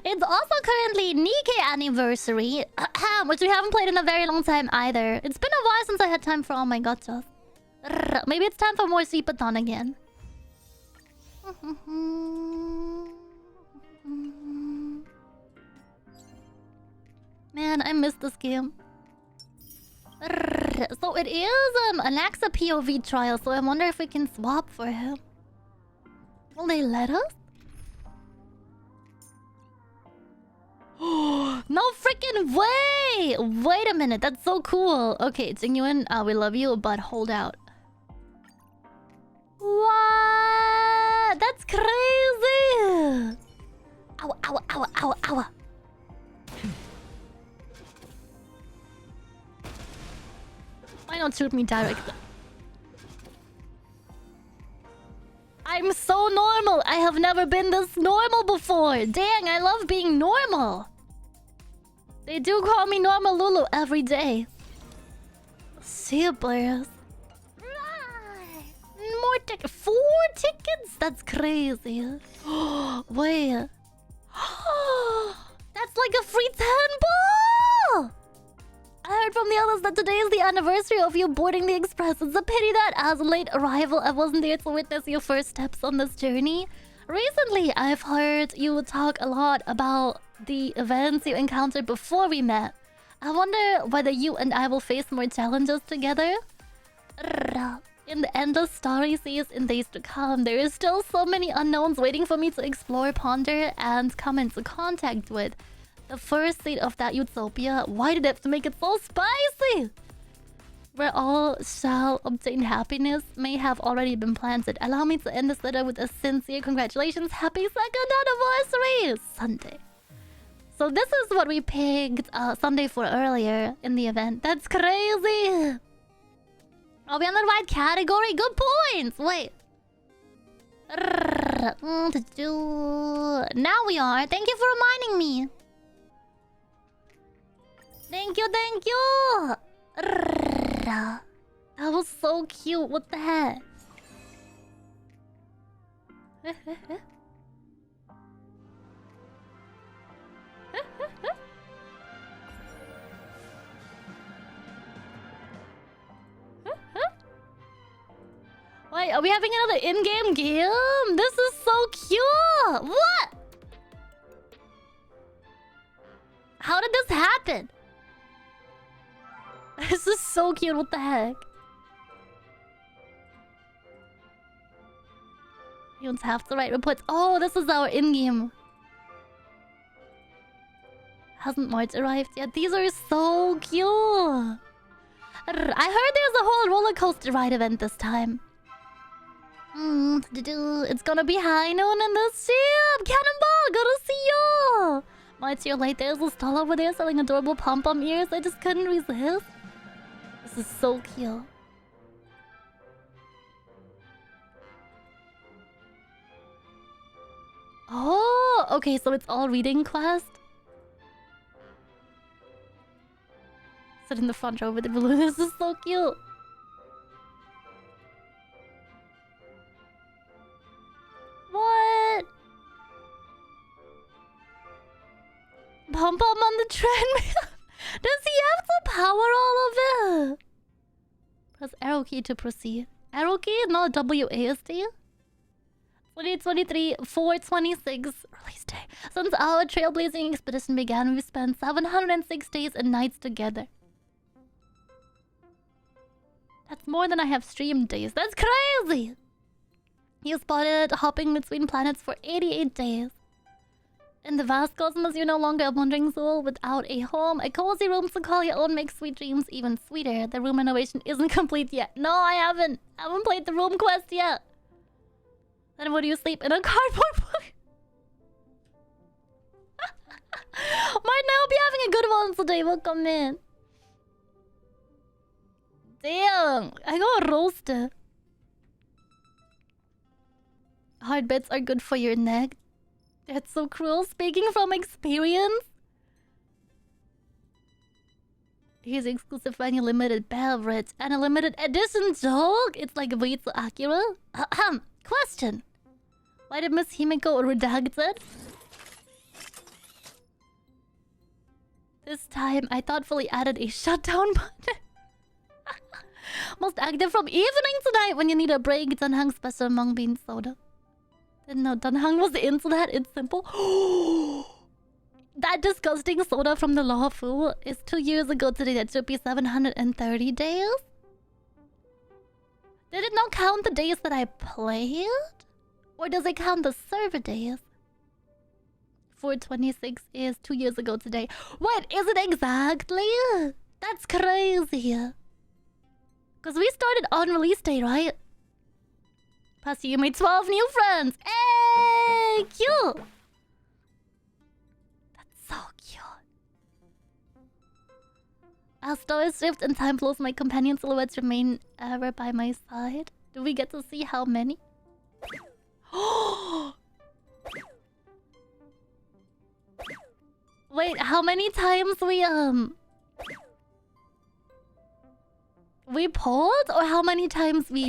It's also currently Nikkei anniversary, which we haven't played in a very long time either. It's been a while since I had time for all my gachas. Maybe it's time for more Suipathon again. Man, I missed this game. So it is an AXA POV trial, so I wonder if we can swap for him. Will they let us? No freaking way! Wait a minute, that's so cool. Okay, Jingyuan, we love you, but hold out. What? That's crazy! Ow, ow, ow, ow, ow. Why not shoot me directly? I'm so normal. I have never been this normal before. Dang, I love being normal. They do call me Normal Lulu every day. Super. More tickets. 4 tickets? That's crazy. Wait. That's like a free 10 ball! I heard from the others that today is the anniversary of you boarding the express. It's a pity that as a late arrival, I wasn't there to witness your first steps on this journey. Recently, I've heard you talk a lot about the events you encountered before we met. I wonder whether you and I will face more challenges together. In the endless story seas in days to come, there is still so many unknowns waiting for me to explore, ponder, and come into contact with. The first seed of that utopia, why did they have to make it so spicy? Where all shall obtain happiness may have already been planted. Allow me to end this letter with a sincere congratulations. Happy 2nd anniversary! Sunday. So this is what we picked Sunday for earlier in the event. That's crazy! Are we on the right category? Good points! Wait. Now we are. Thank you for reminding me. Thank you, thank you! That was so cute. What the heck? Wait, are we having another in-game game? This is so cute! What? How did this happen? This is so cute, what the heck? You don't have to write reports. Oh, this is our in-game. Hasn't March arrived yet? These are so cute. I heard there's a whole roller coaster ride event this time. It's gonna be high noon in this ship. Cannonball, good to see you. March, you're late. There's a stall over there selling adorable pom-pom ears. I just couldn't resist. This is so cute. Oh, okay, so it's all reading quest. Sit in the front row with the balloon. This is so cute. What? Pom-pom on the treadmill? Does he have to power all of it? Press arrow key to proceed. Arrow key, not WASD. 2023 4/26 release day. Since our trailblazing expedition began, we spent 706 days and nights together. That's more than I have streamed days. That's crazy! You spotted hopping between planets for 88 days. In the vast cosmos, you're no longer a wandering soul without a home. A cozy room to call your own makes sweet dreams even sweeter. The room renovation isn't complete yet. No, I haven't. I haven't played the room quest yet. Then would you sleep in a cardboard box? Might now be having a good one today. Welcome in. Damn, I got roasted. Hard beds are good for your neck. That's so cruel. Speaking from experience. Here's exclusive for any limited beverage and a limited edition joke. It's like way too accurate. Question. Why did Miss Himiko redact it? This time, I thoughtfully added a shutdown button. Most active from evening tonight when you need a break. Danhang special mung bean soda. Didn't know Danhang was into that. It's simple. That disgusting soda from the Law Fu is 2 years ago today. That should be 730 days. Did it not count the days that I played? Or does it count the server days? 426 is 2 years ago today. What is it exactly? That's crazy. Because we started on release day, right? Plus you made 12 new friends. Hey, cute. That's so cute. As stars shift and time flows, my companion silhouettes remain ever by my side. Do we get to see how many? Wait, how many times we polled, or how many times we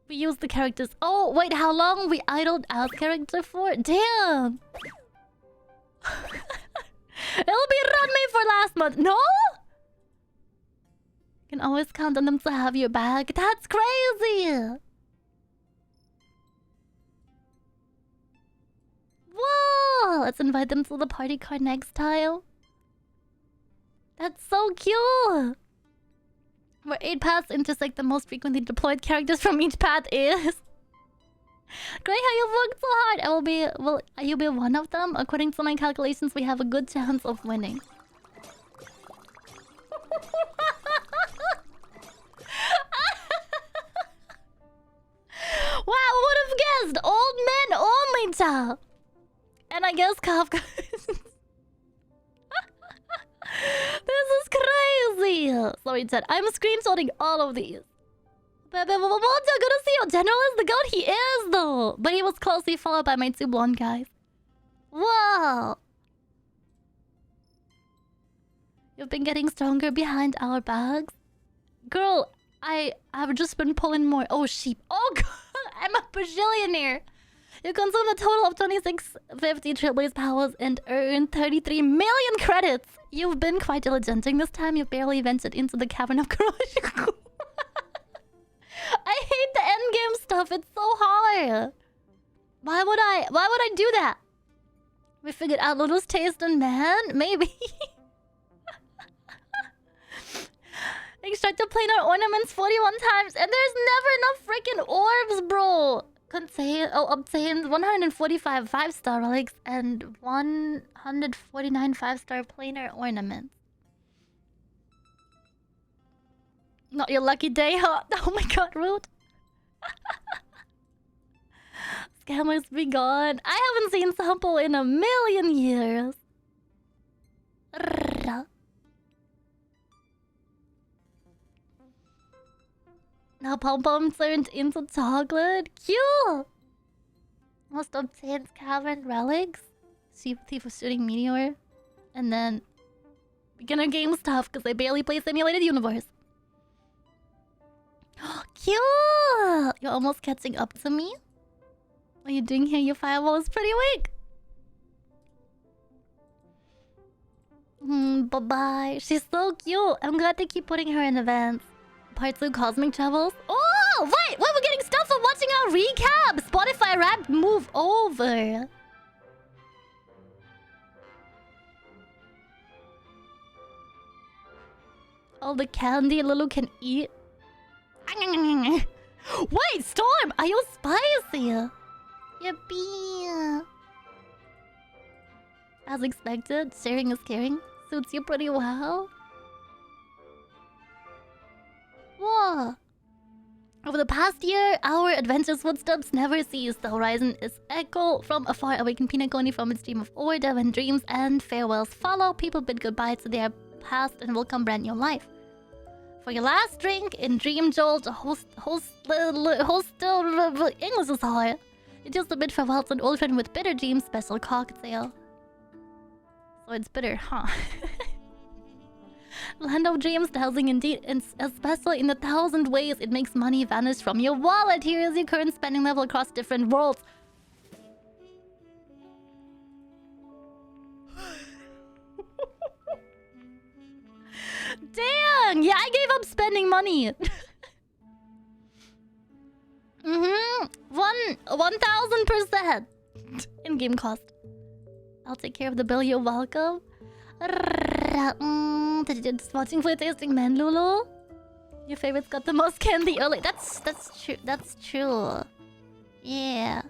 used the characters? Oh, wait, how long we idled as character for? Damn. It'll be run me for last month. No? You can always count on them to have your back. That's crazy. Whoa! Let's invite them to the party card next time. That's so cute. Where 8 paths intersect, the most frequently deployed characters from each path is. Great, how you've worked so hard. Will you be one of them? According to my calculations, we have a good chance of winning. Wow, who would have guessed? Old men only, child. And I guess Kafka. This is crazy. Sorry, Ted. I'm screenshotting all of these. Good to see you. General is the goat. He is, though. But he was closely followed by my 2 blonde guys. Whoa. You've been getting stronger behind our bags. Girl, I've just been pulling more. Oh, sheep. Oh, God. I'm a bajillionaire. You consume a total of 2650 Trailblaze powers and earn 33 million credits. You've been quite diligenting this time. You barely ventured into the cavern of Kuromiya. I hate the endgame stuff. It's so hard. Why would I do that? We figured out Ludo's taste in man? Maybe. Extracted planar ornaments 41 times, and there's never enough freaking orbs, bro. Obtained 145 5-star relics and 149 5-star planar ornaments. Not your lucky day, huh? Oh my god, rude. Scammers be gone. I haven't seen Sample in a million years. Now Pom Pom turned into chocolate. Cute! Most obtained cavern relics. Thief was shooting meteor. And then beginner game stuff because I barely play simulated universe. Cute! You're almost catching up to me. What are you doing here? Your firewall is pretty weak. Bye-bye. She's so cute. I'm glad they keep putting her in events. Part 2 Cosmic Travels. Oh, wait! We're getting stuff for watching our recap! Spotify rap move over. All the candy Lulu can eat. Wait, Storm! Are you spicy? Yippee! As expected, sharing is caring. Suits you pretty well. Whoa! Over the past year, our adventurous footsteps never ceased. The horizon is echo from a far awakened Pinaconi from its dream of order when dreams and farewells follow. People bid goodbye to their past and welcome brand new life. For your last drink in Dream Jolt, English is hard. It's just a bit farewell to an old friend with bitter dreams special cocktail. So it's bitter, huh? Land of Dreams, housing indeed, and especially in 1,000 ways it makes money vanish from your wallet. Here is your current spending level across different worlds. Stop spending money. 1000% in-game cost. I'll take care of the bill. You're welcome. Just watching for tasting man, Lulu. Your favorite's got the most candy early. That's true. That's true. Yeah.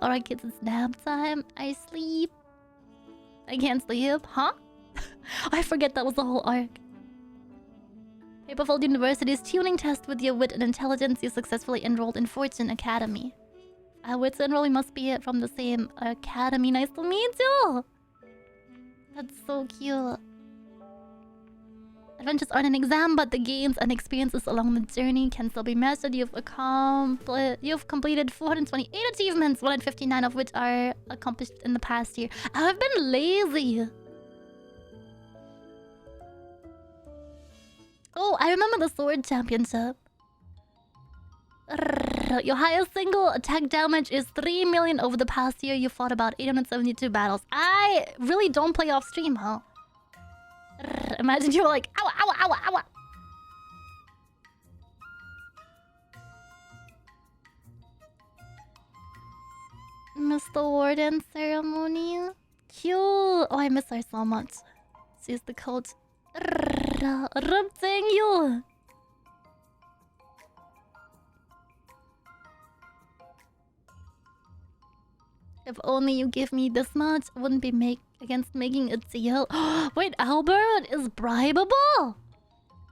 Alright, kids, it's nap time. I sleep. I can't sleep, huh? I forget that was the whole arc. Paperfold University's tuning test with your wit and intelligence. You successfully enrolled in Fortune Academy. Wits enrolling must be from the same academy. Nice to meet you. That's so cute. Adventures aren't an exam, but the gains and experiences along the journey can still be measured. You've completed 428 achievements, 159 of which are accomplished in the past year. I've been lazy. Oh, I remember the sword championship. Your highest single attack damage is 3 million over the past year. You fought about 872 battles. I really don't play off stream, huh? Imagine you were like, ow, ow, ow, ow. Mr. Warden ceremony. Cute. Oh, I miss her so much. She's the coach. Thank you. If only you give me this much, I wouldn't be against making a deal. Wait, Albert is bribable?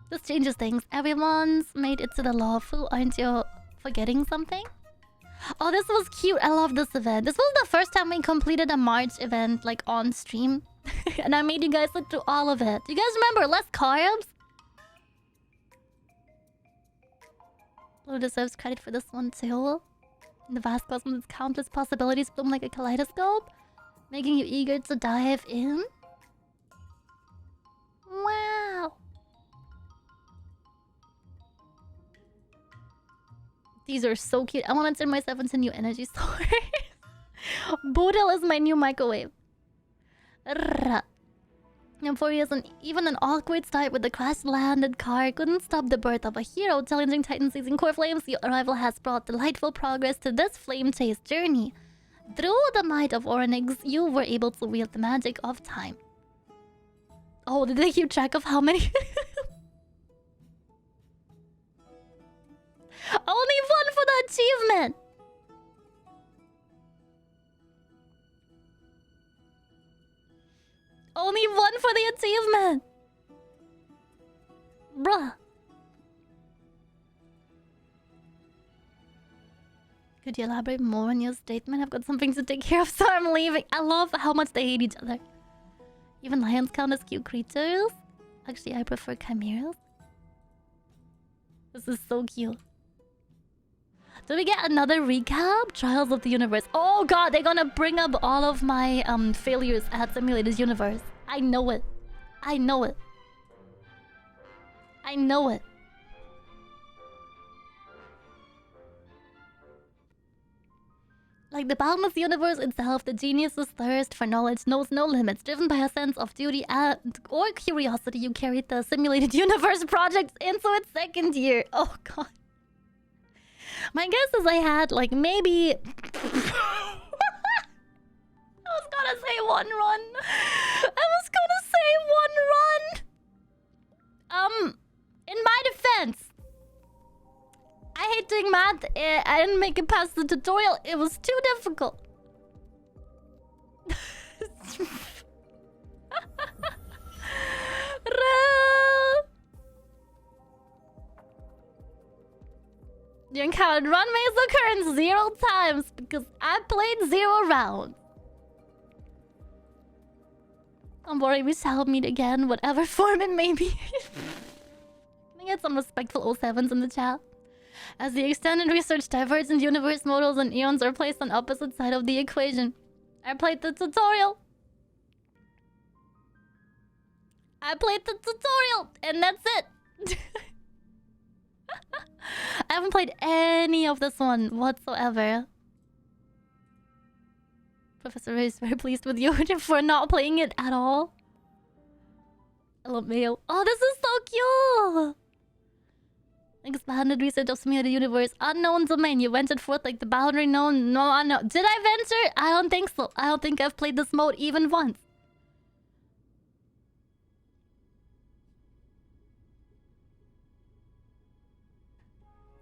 This changes things. Everyone's made it to the law. Fu, aren't you forgetting something? Oh, this was cute. I love this event. This was the first time we completed a March event, like, on stream. And I made you guys look through all of it. Do you guys remember? Less carbs? Blue deserves credit for this one, too. In the vast cosmos, countless possibilities bloom like a kaleidoscope, making you eager to dive in. Wow. These are so cute. I want to turn myself into new energy source. Boodle is my new microwave. Euphoria is even an awkward start with the crash-landed car couldn't stop the birth of a hero. Challenging Titan seizing core flames, your arrival has brought delightful progress to this flame chase journey. Through the might of Oryx, you were able to wield the magic of time. Oh, did they keep track of how many? Only one for the achievement! Only one for the achievement! Bruh. Could you elaborate more on your statement? I've got something to take care of, so I'm leaving. I love how much they hate each other. Even lions count as cute creatures? Actually, I prefer chimeras. This is so cute. Do we get another recap? Trials of the Universe. Oh god, they're gonna bring up all of my failures at Simulated Universe. I know it. I know it. I know it. Like the boundless universe itself, the genius's thirst for knowledge knows no limits. Driven by a sense of duty or curiosity, you carried the Simulated Universe project into its second year. Oh god. My guess is I had, like, maybe... I was gonna say one run. In my defense, I hate doing math. I didn't make it past the tutorial. It was too difficult. You encountered runway's occurrence 0 times because I played 0 rounds. Don't worry, we shall meet again, whatever form it may be. Can I get some respectful 07s in the chat? As the extended research, divergent universe models and eons are placed on opposite side of the equation. I played the tutorial. And that's it. I haven't played any of this one whatsoever. Professor Ray is very pleased with you for not playing it at all. LMAO. Oh, this is so cute! Expanded research of simulated universe. Unknown domain. You ventured forth like the boundary known. No unknown. Did I venture? I don't think so. I don't think I've played this mode even once.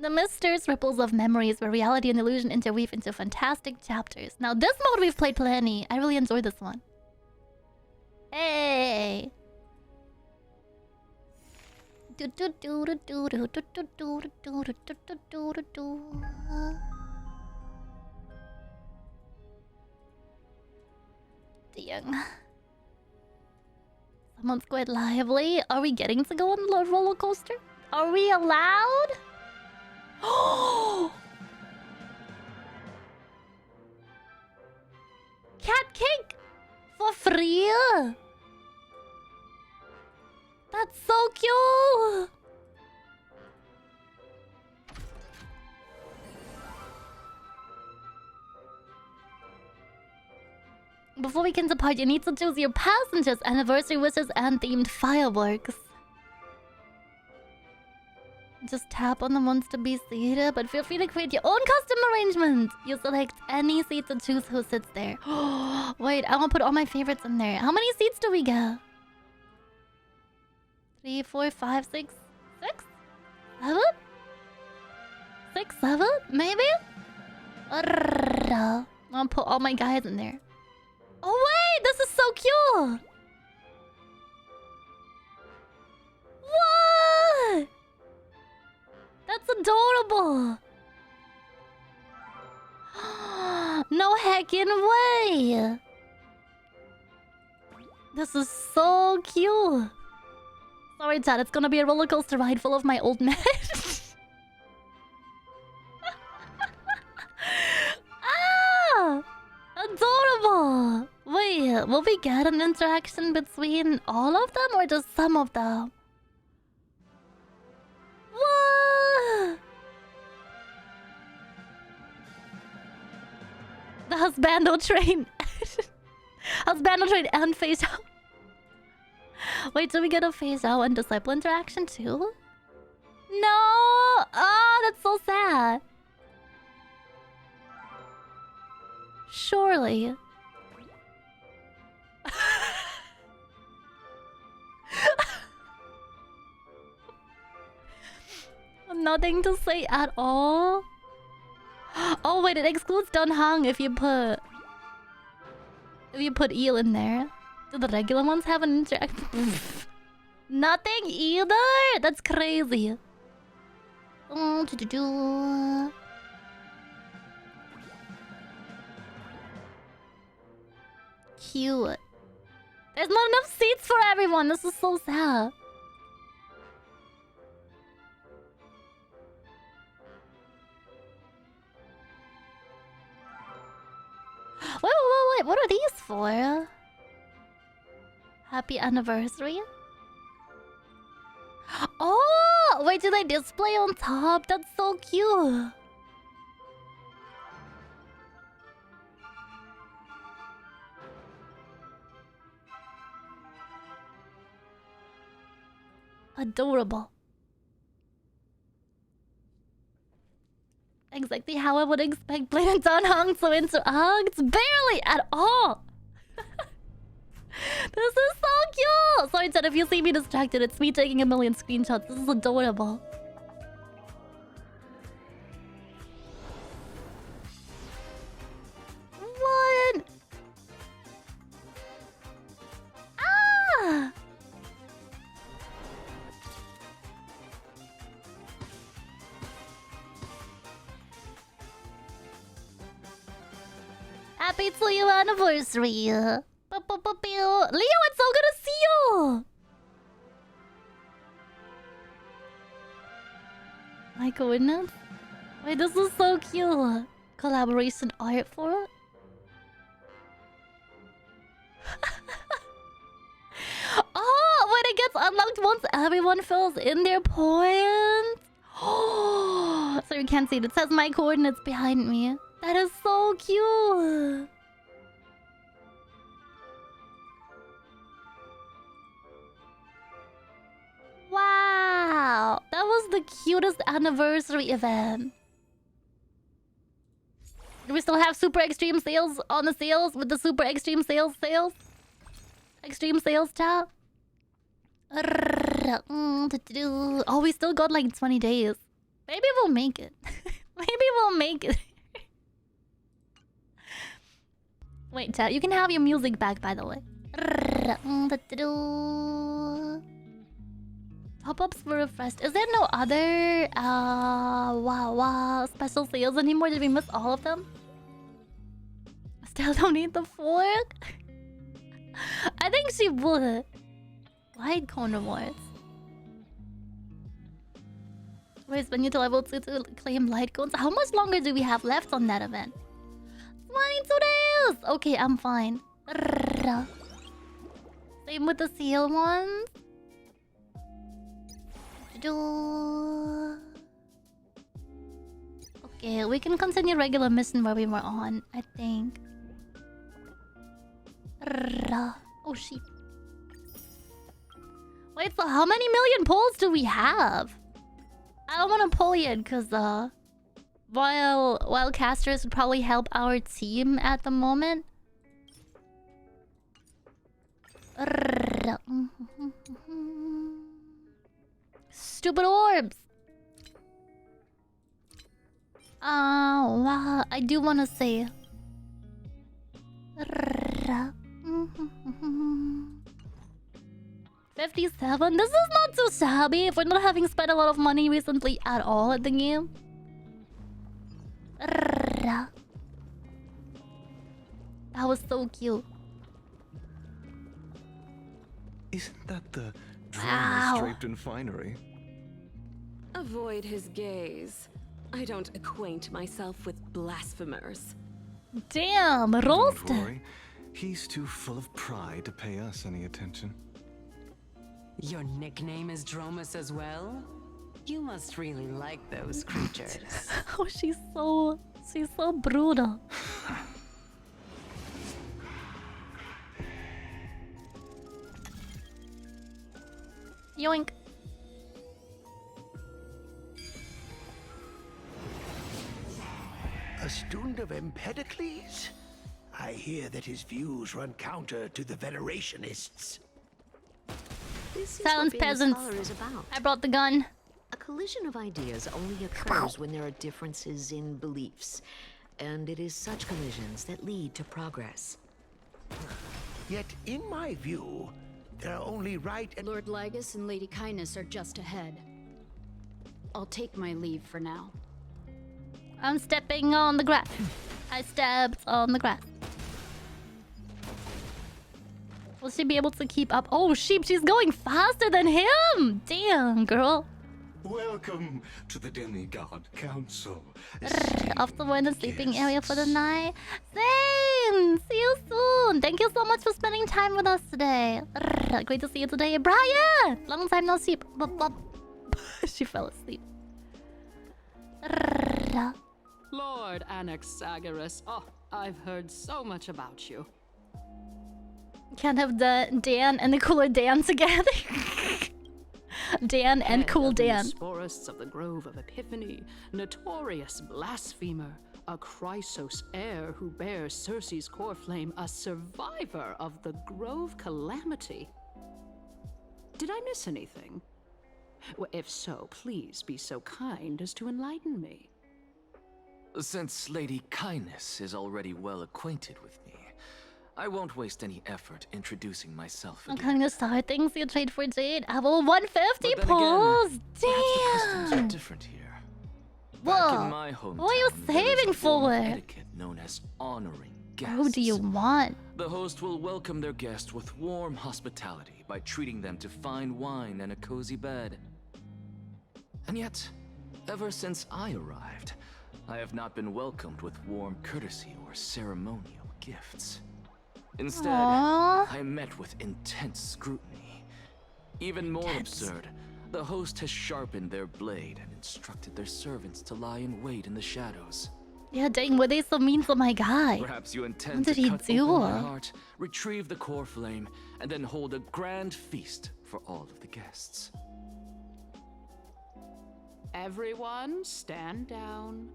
The mysterious ripples of memories where reality and illusion interweave into fantastic chapters. Now, this mode we've played plenty. I really enjoyed this one. Hey! Dang. Someone's quite lively. Are we getting to go on the roller coaster? Are we allowed? Cat cake for free. That's so cute. Before we can depart, you need to choose your passengers, anniversary wishes, and themed fireworks. Just tap on the ones to be seated, but feel free to create your own custom arrangement. You select any seat to choose who sits there. Wait, I want to put all my favorites in there. How many seats do we get? 3, 4, 5, 6, 6, 7? 6, 7? Maybe? I'll put all my guys in there. Oh wait, this is so cute! What? That's adorable! No heckin' way! This is so cute! Sorry, Chad, it's gonna be a roller coaster ride full of my old men. Ah! Adorable! Wait, will we get an interaction between all of them or just some of them? What? The husbando train. Husbando train and face out. Wait, do we get a phase out and disciple interaction too? No! Oh, that's so sad. Surely. Nothing to say at all. Oh wait, it excludes Dunhang if you put eel in there. Do the regular ones have an interaction? Nothing either? That's crazy. Cute. There's not enough seats for everyone. This is so sad. Wait. What are these for? Happy anniversary? Oh! Wait, do they display on top? That's so cute. Adorable. Exactly how I would expect Blade and Dunhang to interact. Barely at all. This is so cute. Sorry, Ted, if you see me distracted, it's me taking a million screenshots. This is adorable. What? Ah! Happy 2-year anniversary. Leo, it's so good to see you. My coordinates? Wait, this is so cute. Collaboration art for it? Oh, when it gets unlocked once everyone fills in their points. Oh, so you can't see it. It says my coordinates behind me. That is so cute. Wow, that was the cutest anniversary event. Do we still have super extreme sales on the sales with the super extreme sales? Extreme sales tab? Oh, we still got like 20 days. Maybe we'll make it. Maybe we'll make it. Wait, chat, you can have your music back, by the way. Top-ups were refreshed. Is there no other special sales anymore? Did we miss all of them? Still don't need the fork? I think she would. Light cone rewards. Wait, when you to level 2 to claim light cones. How much longer do we have left on that event? 22 days! Okay, I'm fine. Same with the seal ones. Okay, we can continue regular mission where we were on, I think. Oh, sheep. Wait, so how many million polls do we have? I don't want to pull yet, because while casters would probably help our team at the moment. Stupid orbs. Wow, I do want to say 57. This is not too shabby if we're not having spent a lot of money recently at all at the game. That was so cute. Isn't that the drama draped in finery? Avoid his gaze. I don't acquaint myself with blasphemers. Damn, Don't roasted. worry. He's too full of pride to pay us any attention. Your nickname is Dromus as well? You must really like those creatures. Oh, she's so brutal. Yoink. A student of Empedocles? I hear that his views run counter to the Venerationists. This is Silence, what being a peasants. scholar is about. I brought the gun. A collision of ideas only occurs when there are differences in beliefs. And it is such collisions that lead to progress. Yet, in my view, there are only right and... Lord Lygus and Lady Kindness are just ahead. I'll take my leave for now. I'm stepping on the grass. I stepped on the grass. Will she be able to keep up? Oh, sheep, she's going faster than him! Damn, girl. Welcome to the Demigod Council. Off to in the sleeping area for the night. Same! See you soon! Thank you so much for spending time with us today. Great to see you today. Brian! Long time no sleep. She fell asleep. Lord Anaxagoras, oh, I've heard so much about you. Can't have the Dan and the cooler Dan together. Dan and Cool Dan. Sporists of the Grove of Epiphany, notorious blasphemer, a Chrysos heir who bears Circe's core flame, a survivor of the Grove calamity. Did I miss anything? Well, if so, please be so kind as to enlighten me. Since Lady Kindness is already well acquainted with me, I won't waste any effort introducing myself I'm again. kind of start things you trade for Jade. I have 150 But then pulls. again, perhaps the customs are Damn. different here. Whoa. Back in my hometown, What are you there is saving a form of for? etiquette known as honoring guests. Who do you want? The host will welcome their guest with warm hospitality by treating them to fine wine and a cozy bed. And yet, ever since I arrived, I have not been welcomed with warm courtesy or ceremonial gifts. Instead, Aww. I met with intense scrutiny. Even more absurd, the host has sharpened their blade and instructed their servants to lie in wait in the shadows. Yeah, dang, were they so mean to my guy? Perhaps you intend What did to he cut do? open my heart, retrieve the core flame, and then hold a grand feast for all of the guests. Everyone, stand down.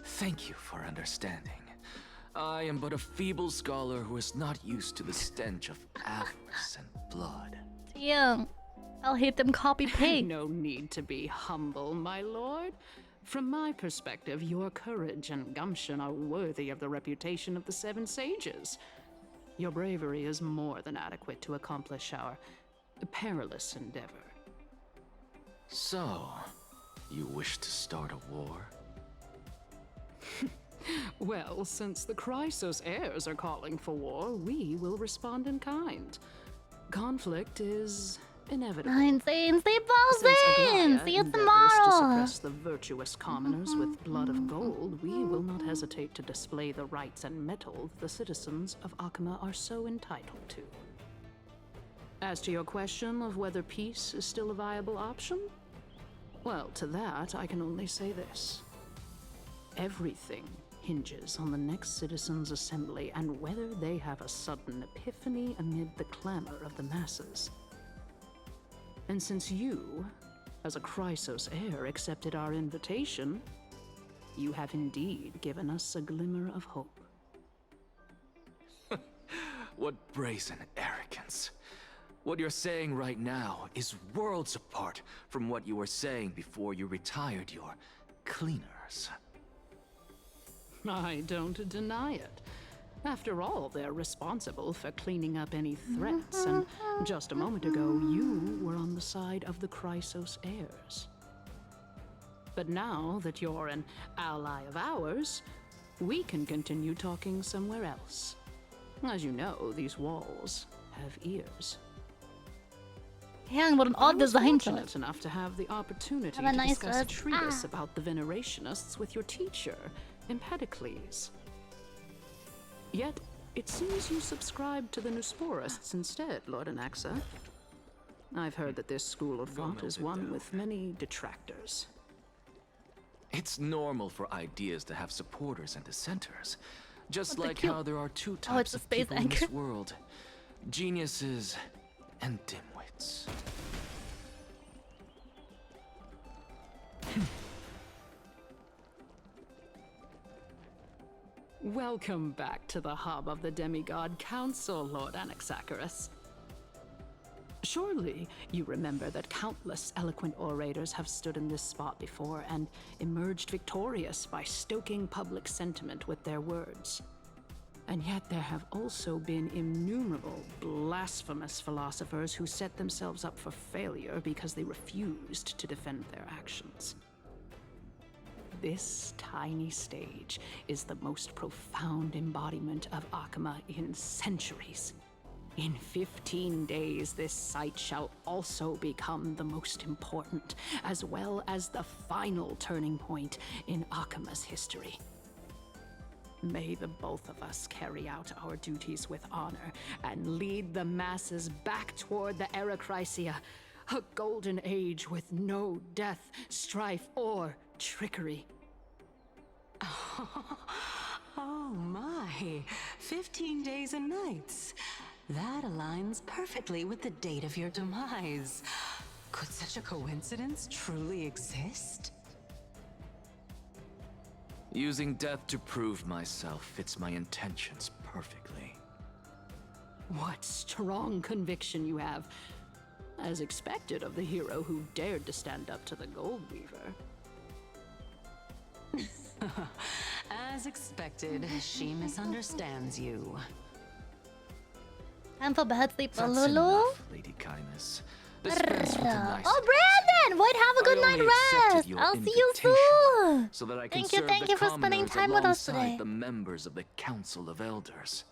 Thank you for understanding. I am but a feeble scholar who is not used to the stench of avarice and blood. Damn. I'll hate them copy paste. No need to be humble, my lord. From my perspective, your courage and gumption are worthy of the reputation of the Seven Sages. Your bravery is more than adequate to accomplish our perilous endeavor. So, you wish to start a war? Well, since the Chrysos heirs are calling for war, we will respond in kind. Conflict is inevitable. Nine Saints, they Since balls in! Aglaya See you endeavors to tomorrow! suppress the virtuous commoners with blood of gold, we will not hesitate to display the rights and mettle the citizens of Akama are so entitled to. As to your question of whether peace is still a viable option, well, to that I can only say this. Everything hinges on the next citizens' assembly and whether they have a sudden epiphany amid the clamor of the masses. And since you, as a Chrysos heir, accepted our invitation, you have indeed given us a glimmer of hope. What brazen arrogance. What you're saying right now is worlds apart from what you were saying before you retired your cleaners. I don't deny it. After all, they're responsible for cleaning up any threats, and just a moment ago, you were on the side of the Chrysos heirs. But now that you're an ally of ours, we can continue talking somewhere else. As you know, these walls have ears. Dang, what an odd design to it. Fortunate enough to have the opportunity Have a to nice discuss a rest. treatise about the Venerationists with your teacher, Empedocles. Yet, it seems you subscribe to the Nusporists instead, Lord Anaxa. I've heard that this school of thought is one with many detractors. It's normal for ideas to have supporters and dissenters. Just What the like cute- how there are two Oh, it's types a of space people in anchor. this world. Geniuses and dimwits. Welcome back to the hub of the Demigod Council, Lord Anaxagoras. Surely you remember that countless eloquent orators have stood in this spot before and emerged victorious by stoking public sentiment with their words. And yet there have also been innumerable blasphemous philosophers who set themselves up for failure because they refused to defend their actions. This tiny stage is the most profound embodiment of Akama in centuries. In 15 days, this site shall also become the most important, as well as the final turning point in Akama's history. May the both of us carry out our duties with honor and lead the masses back toward the Erechrysia, a golden age with no death, strife, or trickery. Oh my, 15 days and nights. That aligns perfectly with the date of your demise. Could such a coincidence truly exist? Using death to prove myself fits my intentions perfectly. What strong conviction you have, as expected of the hero who dared to stand up to the Gold Weaver. As expected, she misunderstands you. Time for bad sleep, That's Lulu. enough, Lady Kindness. Dispense with the nice. Oh, Brandon! Wait, have a good I night only accepted rest. your I'll see you invitation soon. So that I can Thank you for spending commoners time with us alongside today. the members of the Council of Elders.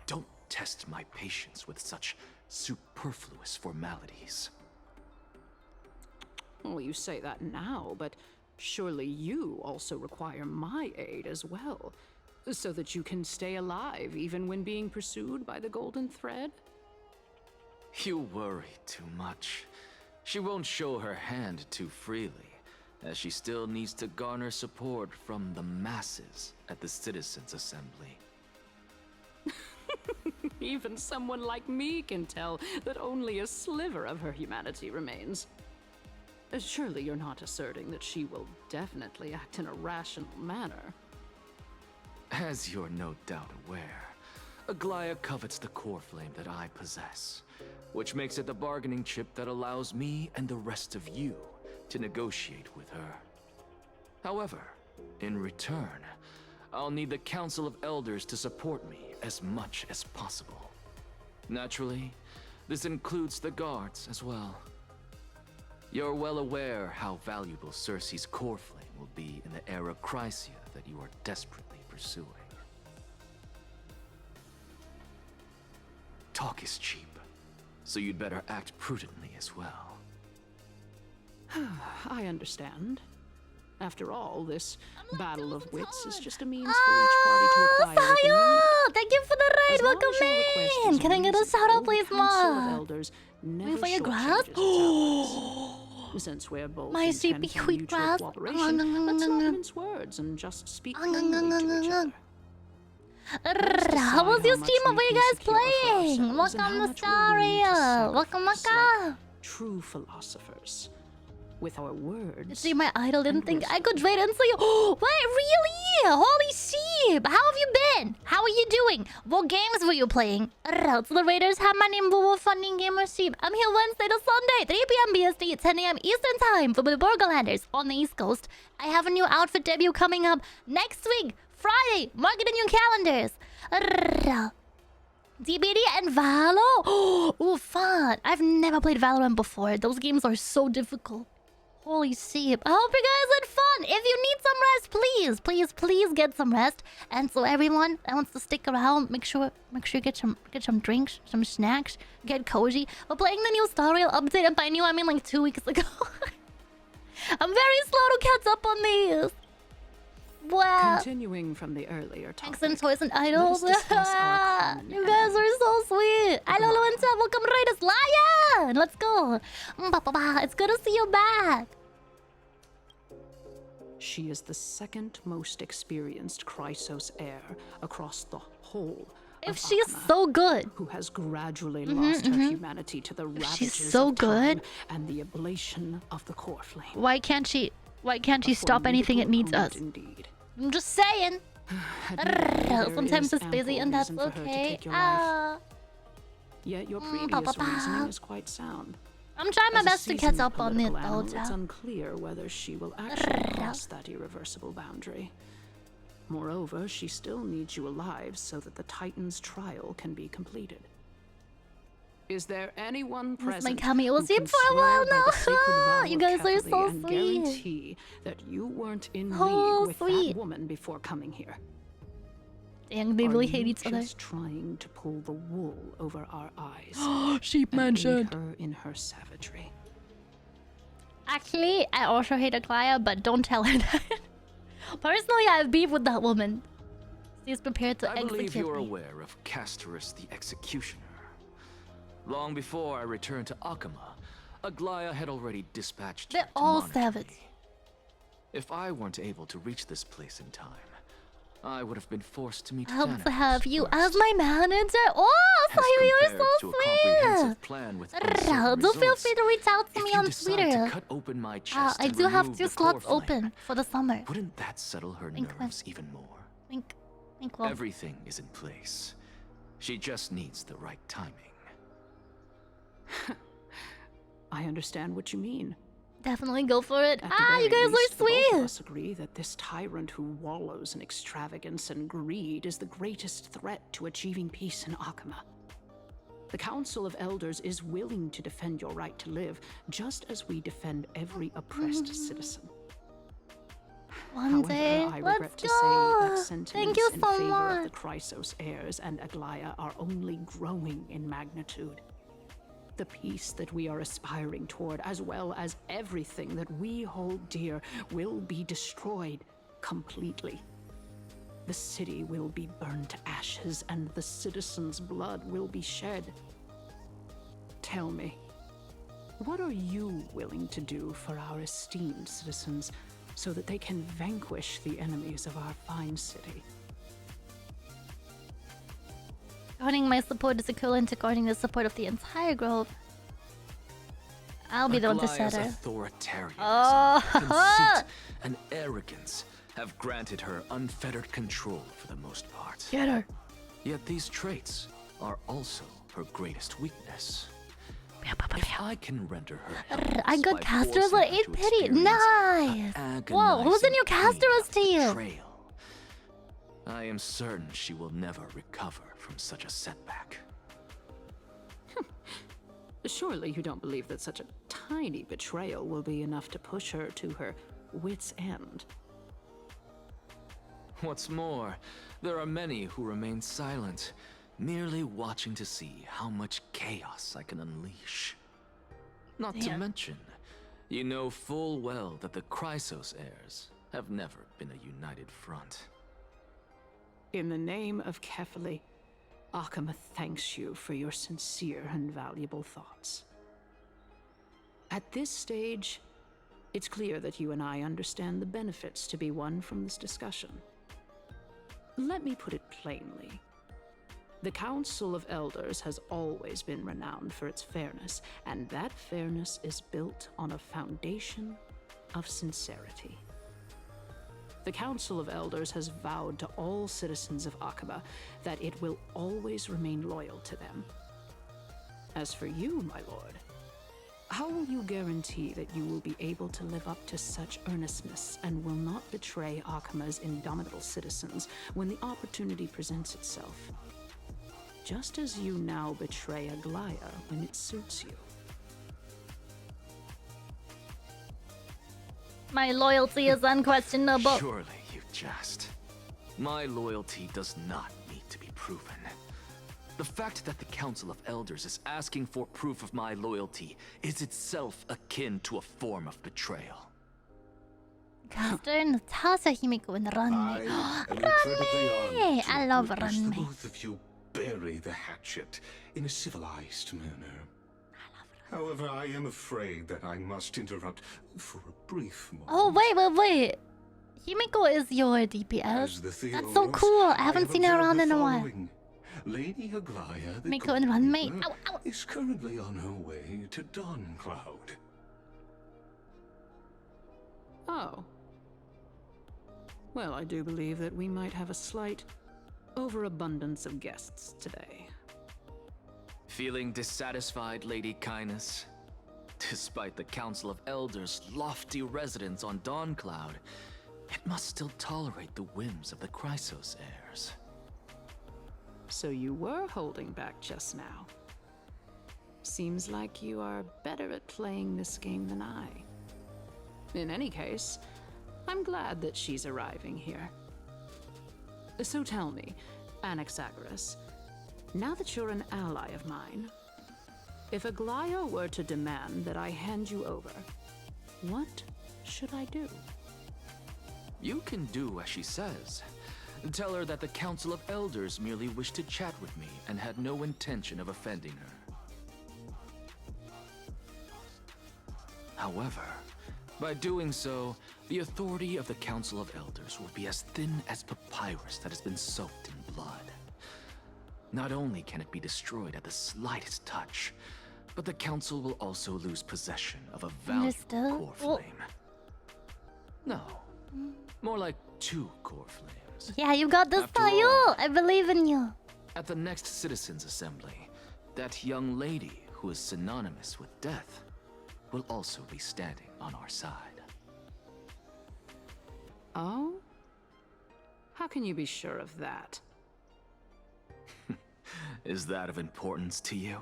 Don't test my patience with such superfluous formalities. Well, you say that now, but surely you also require my aid as well, so that you can stay alive even when being pursued by the Golden Thread? You worry too much. She won't show her hand too freely, as she still needs to garner support from the masses at the Citizens' Assembly. Even someone like me can tell that only a sliver of her humanity remains. Surely you're not asserting that she will definitely act in a rational manner. As you're no doubt aware, Aglaya covets the core flame that I possess, which makes it the bargaining chip that allows me and the rest of you to negotiate with her. However, in return, I'll need the Council of Elders to support me as much as possible. Naturally, this includes the guards as well. You're well aware how valuable Cersei's core flame will be in the era Chrysia that you are desperately pursuing. Talk is cheap, so you'd better act prudently as well. I understand. After all, this battle of wits is just a means for each party to acquire what they need. Thank you for the raid. As long Welcome as your request is in. Can I get a shout out, reasonable, please, the Council of Ma? Elders never Wait for your grass. shortchanges its allies. Since we're both My intent sleepy on wheat mutual grass. cooperation, let's not mince words and just speak plainly to each other. How was your how stream? much What were you we can guys secure for playing? ourselves and Welcome how to much we're willing to Staria. Welcome, sacrifice Maka. like true philosophers. With our words. See, my idol didn't and think I wisdom. could trade into you. Wait, really? Holy sheep! How have you been? How are you doing? What games were you playing? Routes the Raiders have my name for funding gamer sheep. I'm here Wednesday to Sunday, 3 p.m. BST, 10 a.m. Eastern Time for the Burgerlanders on the East Coast. I have a new outfit debut coming up next week, Friday. Mark it in your calendars. DBD and Valo. Oh, fun. I've never played Valorant before. Those games are so difficult. Holy sheep. I hope you guys had fun. If you need some rest, please get some rest. And so everyone that wants to stick around, make sure you get some drinks, some snacks, get cozy. We're playing the new Star Rail update, and by new I mean like 2 weeks ago. I'm very slow to catch up on these. Wow. Continuing from the earlier topic. Accent toys and idols. Let us discuss our common You guys are so sweet. I love and chat. Welcome, Raiders Lion. Let's go. It's good to see you back. She is the second most experienced Chrysos heir across the whole If of she's Akama, so good, who has gradually lost her humanity to the ravages she's so of time good, and the ablation of the core flame. why can't she stop anything it needs us? Indeed. I'm just saying. There Sometimes is it's busy ample and that's reason for her to okay. take your life. Yet your previous reasoning is quite sound. I'm trying my As a best to catch seasoned up on it political though, animal, it's chat. unclear whether she will actually cross that irreversible boundary. Moreover, she still needs you alive so that the Titan's trial can be completed. Is there anyone This is my present cameo who see can for a while swear by the now? sacred vow You of guys are Cathay so and sweet. guarantee that you weren't in Oh, league with sweet. that woman before coming here? Dang, they really Are hate you each other. just trying to pull the wool over our eyes? Sheep and aid mentioned. her in her savagery. Actually, I also hate Aglaya, but don't tell her that. Personally, I have beef with that woman. She's prepared to I believe execute you're me. aware of Castorus the Executioner. Long before I returned to Akama, Aglaya had already dispatched her They're to all monitor savage. me. If I weren't able to reach this place in time, I would have been forced to meet I hope to Thanatos have you first. as my manager. Oh, As Sayu, you're compared so to a sweet. comprehensive plan with uncertain Do feel results, free to reach out to if me you on decide Twitter. to cut open my chest I and do have remove 2 the slots core flame, open for the summer. wouldn't that settle her Wink, nerves even more? Wink, wink, love. Everything is in place. She just needs the right timing. I understand what you mean. Definitely go for it. At the You very guys least, are the both of sweet. us agree that this tyrant who wallows in extravagance and greed is the greatest threat to achieving peace in Akama. The Council of Elders is willing to defend your right to live, just as we defend every oppressed citizen. One However, day, I let's regret to go. say that sentiments Thank you in so favor much. of the Chrysos heirs and Aglaya are only growing in magnitude. The peace that we are aspiring toward, as well as everything that we hold dear, will be destroyed completely. The city will be burned to ashes, and the citizens' blood will be shed. Tell me, what are you willing to do for our esteemed citizens so that they can vanquish the enemies of our fine city? Guarding my support is equivalent to guarding the support of the entire grove. I'll be the one to set her. Authoritarianism, conceit, and arrogance have granted her unfettered control for the most part. Get her. Yet these traits are also her greatest weakness. If I can render her I got helpless by Caster's forcing at her 8 to pity. experience Nice. Whoa, who's the new agonizing Caster's pain of team? betrayal, I am certain she will never recover from such a setback. Surely you don't believe that such a tiny betrayal will be enough to push her to her wit's end. What's more, there are many who remain silent, merely watching to see how much chaos I can unleash. Not to mention, you know full well that the Chrysos heirs have never been a united front. In the name of Kefali, Akama thanks you for your sincere and valuable thoughts. At this stage, it's clear that you and I understand the benefits to be won from this discussion. Let me put it plainly. The Council of Elders has always been renowned for its fairness, and that fairness is built on a foundation of sincerity. The Council of Elders has vowed to all citizens of Akaba that it will always remain loyal to them. As for you, my lord, how will you guarantee that you will be able to live up to such earnestness and will not betray Akama's indomitable citizens when the opportunity presents itself? Just as you now betray Aglaya when it suits you. My loyalty is unquestionable. Surely you jest. My loyalty does not need to be proven. The fact that the Council of Elders is asking for proof of my loyalty is itself akin to a form of betrayal. Caster, Natasha, Himiko, and Ranmi. Ranmi! I love Ranmi. Both of you bury the hatchet in a civilized manner. However, I am afraid that I must interrupt for a brief moment. Oh, wait. Himiko is your DPS. That's so cool. I haven't seen her around in a while. Lady Aglaya, the Miko and Ranmi. is currently on her way to Dawncloud. Oh. Well, I do believe that we might have a slight overabundance of guests today. Feeling dissatisfied, Lady Kindness? Despite the Council of Elders' lofty residence on Dawncloud, it must still tolerate the whims of the Chrysos heirs. So you were holding back just now. Seems like you are better at playing this game than I. In any case, I'm glad that she's arriving here. So tell me, Anaxagoras, now that you're an ally of mine, if Aglaya were to demand that I hand you over, what should I do? You can do as she says. Tell her that the Council of Elders merely wished to chat with me and had no intention of offending her. However, by doing so, the authority of the Council of Elders will be as thin as papyrus that has been soaked in blood. Not only can it be destroyed at the slightest touch, but the Council will also lose possession of a valuable core flame. No, more like 2 core flames. Yeah, you got this, Tayo. I believe in you. At the next Citizens' Assembly, that young lady who is synonymous with death will also be standing on our side. Oh? How can you be sure of that? Is that of importance to you?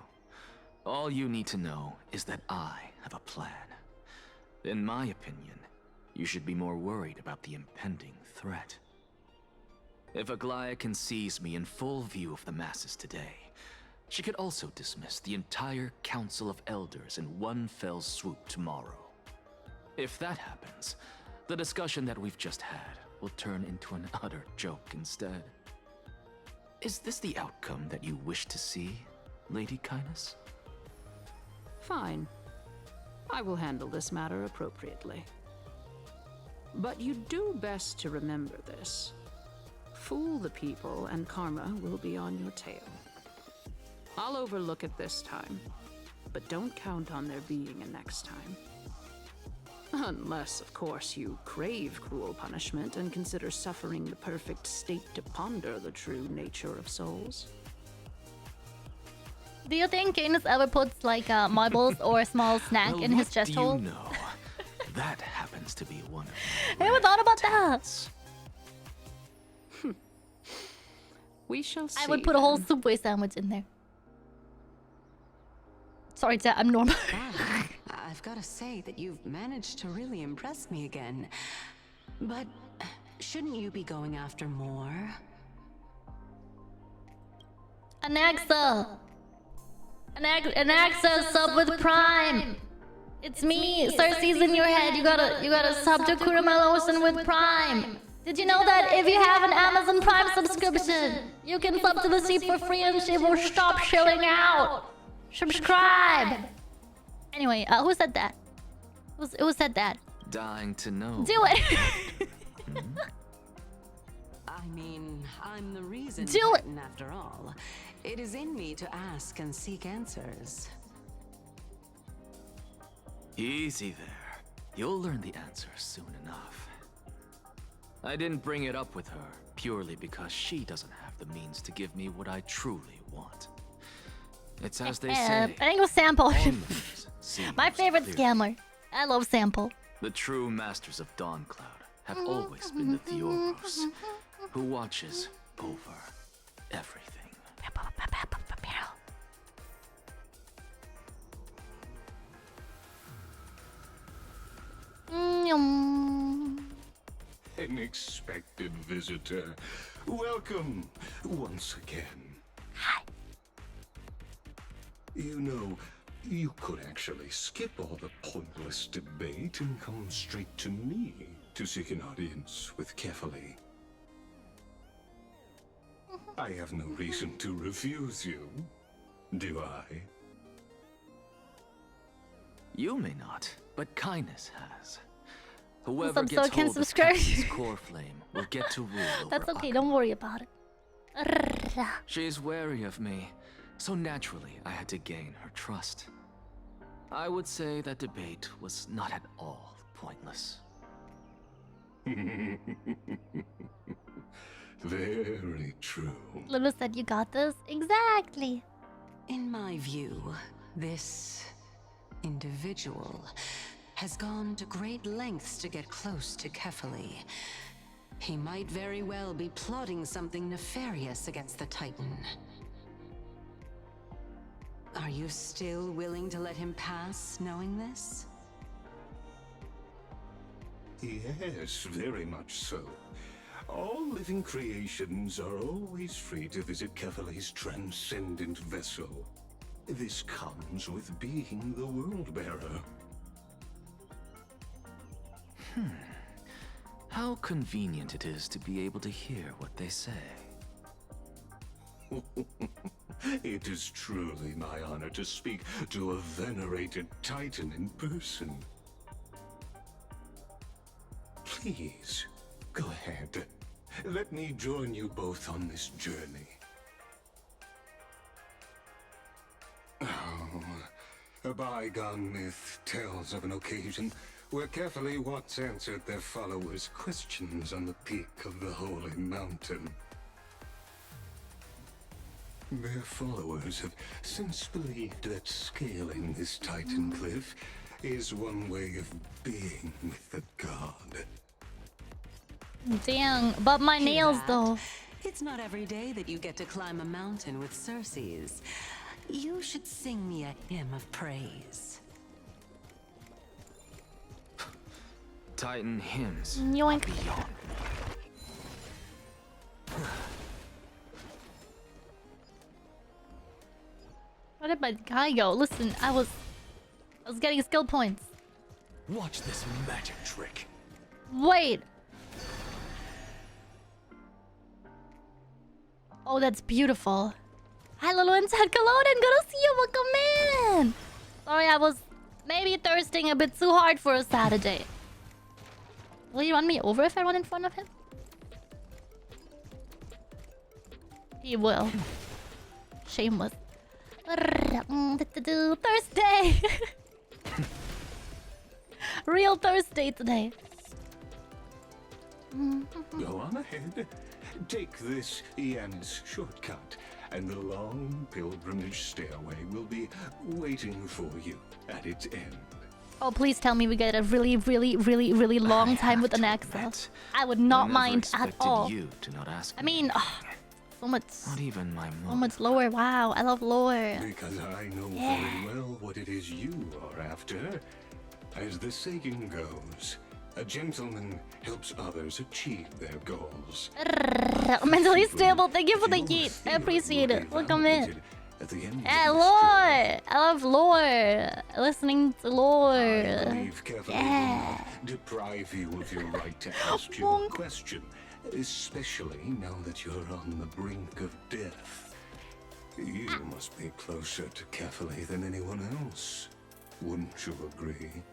All you need to know is that I have a plan. In my opinion, you should be more worried about the impending threat. If Aglaya can seize me in full view of the masses today, she could also dismiss the entire Council of Elders in one fell swoop tomorrow. If that happens, the discussion that we've just had will turn into an utter joke instead. Is this the outcome that you wish to see, Lady Kindness? Fine. I will handle this matter appropriately. But you do best to remember this. Fool the people and karma will be on your tail. I'll overlook it this time, but don't count on there being a next time. Unless, of course, you crave cruel punishment and consider suffering the perfect state to ponder the true nature of souls. Do you think Canis ever puts like marbles or a small snack Well, in his what chest do hole? you know? That happens to be one of I never thought about that. talents. We shall see. I would put a whole then. Subway sandwich in there. Sorry, chat, I'm normal. Wow, I've got to say that you've managed to really impress me again. But shouldn't you be going after more? Anaxa! Anaxa, sub with Prime! It's me, Cersei's in your head. You gotta sub to Kuromiya with Prime. Did you know that if you have an Amazon Prime subscription, you can sub to the sheep for free and she will stop shilling out? Subscribe! Anyway, who said that? Who said that? Dying to know. Do it! I mean, I'm the reason, Do it. Titan, after all. It is in me to ask and seek answers. Easy there. You'll learn the answer soon enough. I didn't bring it up with her purely because she doesn't have the means to give me what I truly want. It's as they say. I think it was Sample. all moves seem My favorite clear. scammer. I love Sample. The true masters of Dawncloud have always been the Theoros, who watches over everything. An expected visitor. Welcome once again. Hi. You know, you could actually skip all the pointless debate and come straight to me to seek an audience with Kefali. I have no reason to refuse you, do I? You may not, but Kindness has. Whoever Some gets so can hold of subscribe. Titan's core flame will get to rule over That's okay, Ak. don't worry about it. She's wary of me, so naturally I had to gain her trust. I would say that debate was not at all pointless. Very true. Lulu said you got this. Exactly. In my view, this individual has gone to great lengths to get close to Kefali. He might very well be plotting something nefarious against the Titan. Are you still willing to let him pass, knowing this? Yes, very much so. All living creations are always free to visit Kefali's transcendent vessel. This comes with being the World-Bearer. How convenient it is to be able to hear what they say. It is truly my honor to speak to a venerated Titan in person. Please, go ahead. Let me join you both on this journey. Oh, a bygone myth tells of an occasion where Kefali once answered their followers' questions on the peak of the holy mountain. Their followers have since believed that scaling this Titan cliff is one way of being with the god. Dang, but my Hear nails that? though. It's not every day that you get to climb a mountain with Cersei's. You should sing me a hymn of praise. Titan hymns Yoink. beyond me. Where did my guy go? Listen, I was getting skill points. Watch this magic trick. Wait. Oh, that's beautiful. Hi, Lulu and Ted Culloden. Good to see you. Welcome in. Sorry, I was maybe thirsting a bit too hard for a Saturday. Will he run me over if I run in front of him? He will. Shameless. Thursday. Real Thursday today. Go on ahead. Take this Yanis shortcut, and the long pilgrimage stairway will be waiting for you at its end. Oh, please tell me we get a really long time with Anaxa. I would not mind at all. You to not ask I mean, so much. Not even my So mom. much lore. Wow, I love lore. Because I know very well what it is you are after. As the saying goes, a gentleman helps others achieve their goals. Mentally stable. Thank you for the yeet. I appreciate it. Welcome in. At the end Yeah, lore. I love lore. Listening to lore. I believe carefully will not deprive you of your right to ask you a question, especially now that you're on the brink of death. You must be closer to Carefully than anyone else. Wouldn't you agree?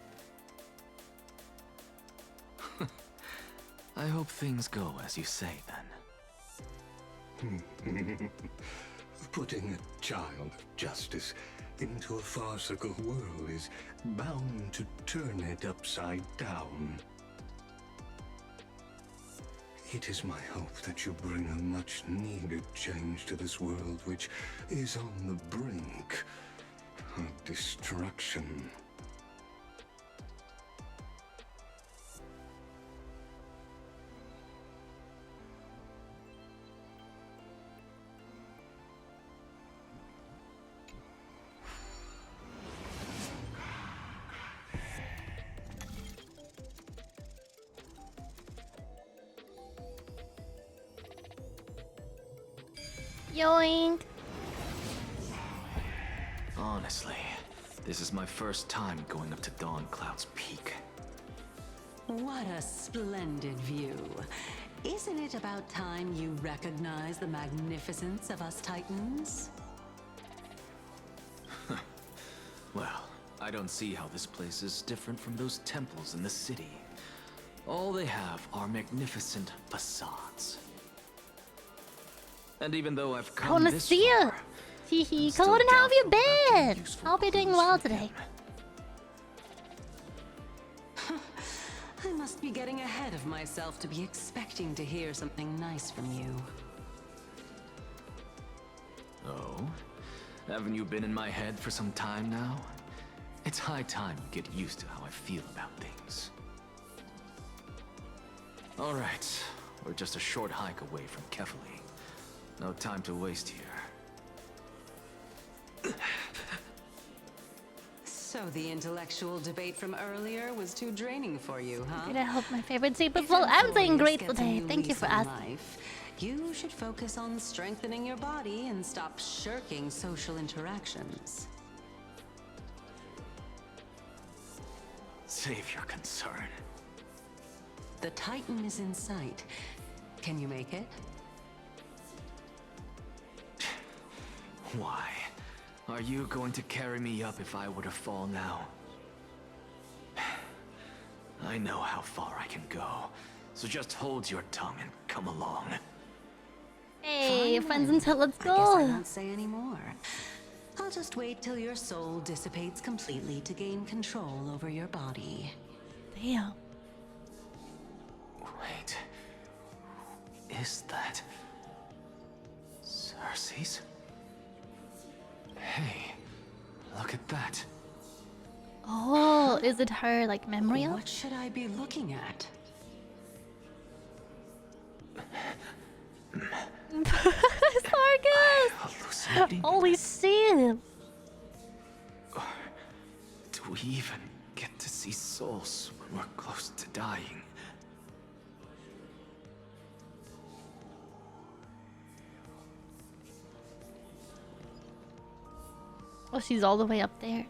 I hope things go as you say then. Putting a child of justice into a farcical world is bound to turn it upside down. It is my hope that you bring a much-needed change to this world which is on the brink of destruction. Yoink. Honestly, this is my first time going up to Dawn Cloud's peak. What a splendid view. Isn't it about time you recognize the magnificence of us Titans? Well, I don't see how this place is different from those temples in the city. All they have are magnificent facades. And even though I've I come wanna this see far, you. Hee still Colin, how have you doubtful about been? getting useful I hope you're doing clues well from today. him. I must be getting ahead of myself to be expecting to hear something nice from you. Oh? Haven't you been in my head for some time now? It's high time you get used to how I feel about things. Alright, we're just a short hike away from Kefali. No time to waste here. So the intellectual debate from earlier was too draining for you, huh? Did I hope my favorite sleep as If well? I'm doing Emporius great gets a today. new Thank you lease for on asking. life, you should focus on strengthening your body and stop shirking social interactions. Save your concern. The Titan is in sight. Can you make it? Why? Are you going to carry me up if I were to fall now? I know how far I can go, so just hold your tongue and come along. Hey, Fine friends then. until let's I guess I go. won't say any more. I'll just wait till your soul dissipates completely to gain control over your body. Damn. Wait. Is that... Cersei's? Hey, look at that. Oh, is it her like memory of? What should I be looking at? Sargus! Hallucinating? Holy shit! Do we even get to see souls when we're close to dying? Oh, she's all the way up there.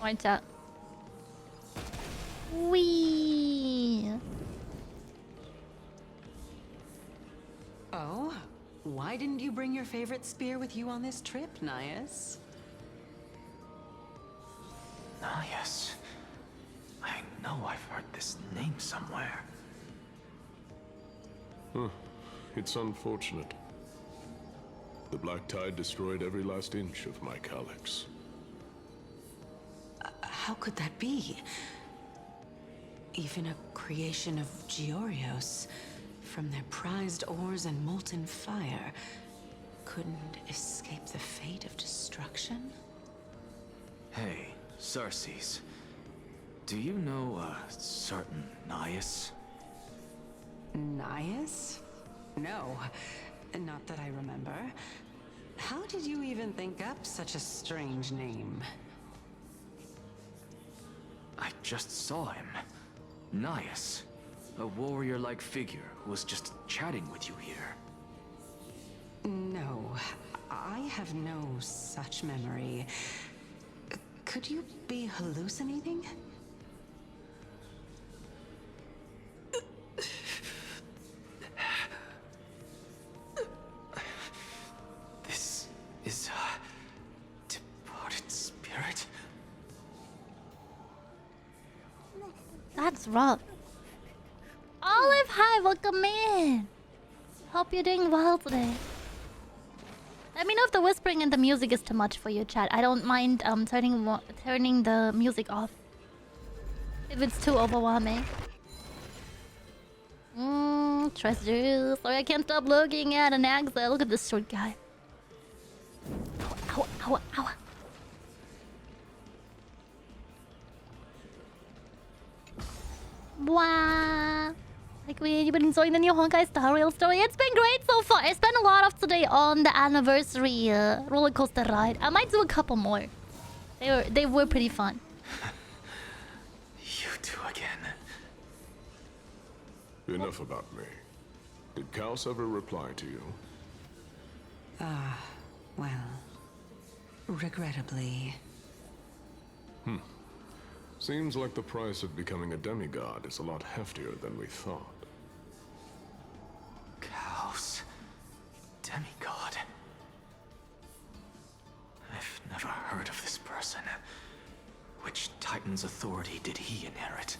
Watch out. Wee. Oh, why didn't you bring your favorite spear with you on this trip, Nias? Nias. I know I've heard this name somewhere. It's unfortunate. The black tide destroyed every last inch of my calyx. How could that be? Even a creation of Georios, from their prized ores and molten fire, couldn't escape the fate of destruction? Hey, Cersei's. Do you know a certain Nias? Nias? No, not that I remember. How did you even think up such a strange name? I just saw him. Nias. A warrior-like figure who was just chatting with you here. No, I have no such memory. Could you be hallucinating? This is a departed spirit. That's rough. Olive, hi, welcome in. Hope you're doing well today. Let me know if the whispering and the music is too much for you, chat. I don't mind turning the music off if it's too overwhelming. Treasure. Sorry, I can't stop looking at an Axa. Look at this short guy. Ow, ow, ow. Wow. Like, you've been enjoying the new Honkai Star Rail story? It's been great so far. I spent a lot of today on the anniversary roller coaster ride. I might do a couple more. They were pretty fun. You two again. Enough about me. Did Kaos ever reply to you? Well, regrettably. Seems like the price of becoming a demigod is a lot heftier than we thought. Kaos. Demigod. I've never heard of this person. Which Titan's authority did he inherit?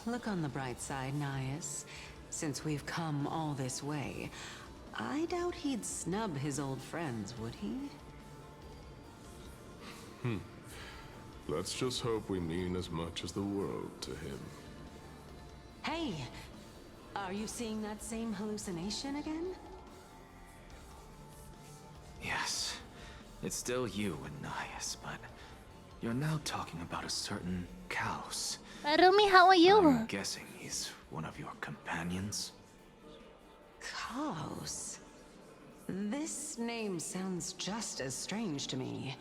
Look on the bright side, Nias. Since we've come all this way, I doubt he'd snub his old friends, would he? Let's just hope we mean as much as the world to him. Hey! Are you seeing that same hallucination again? Yes. It's still you and Nias, but you're now talking about a certain Kaos. Rumi, how are you? I'm guessing he's one of your companions? Kaos? This name sounds just as strange to me.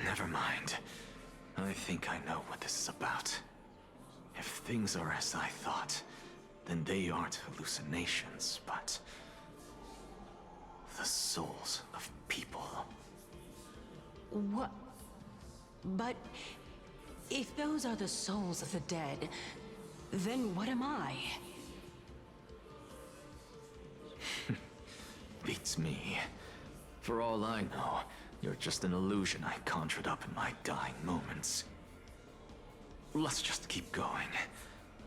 Never mind. I think I know what this is about. If things are as I thought, then they aren't hallucinations, but the souls of people. What? But if those are the souls of the dead, then what am I? Beats me. For all I know, you're just an illusion I conjured up in my dying moments. Let's just keep going.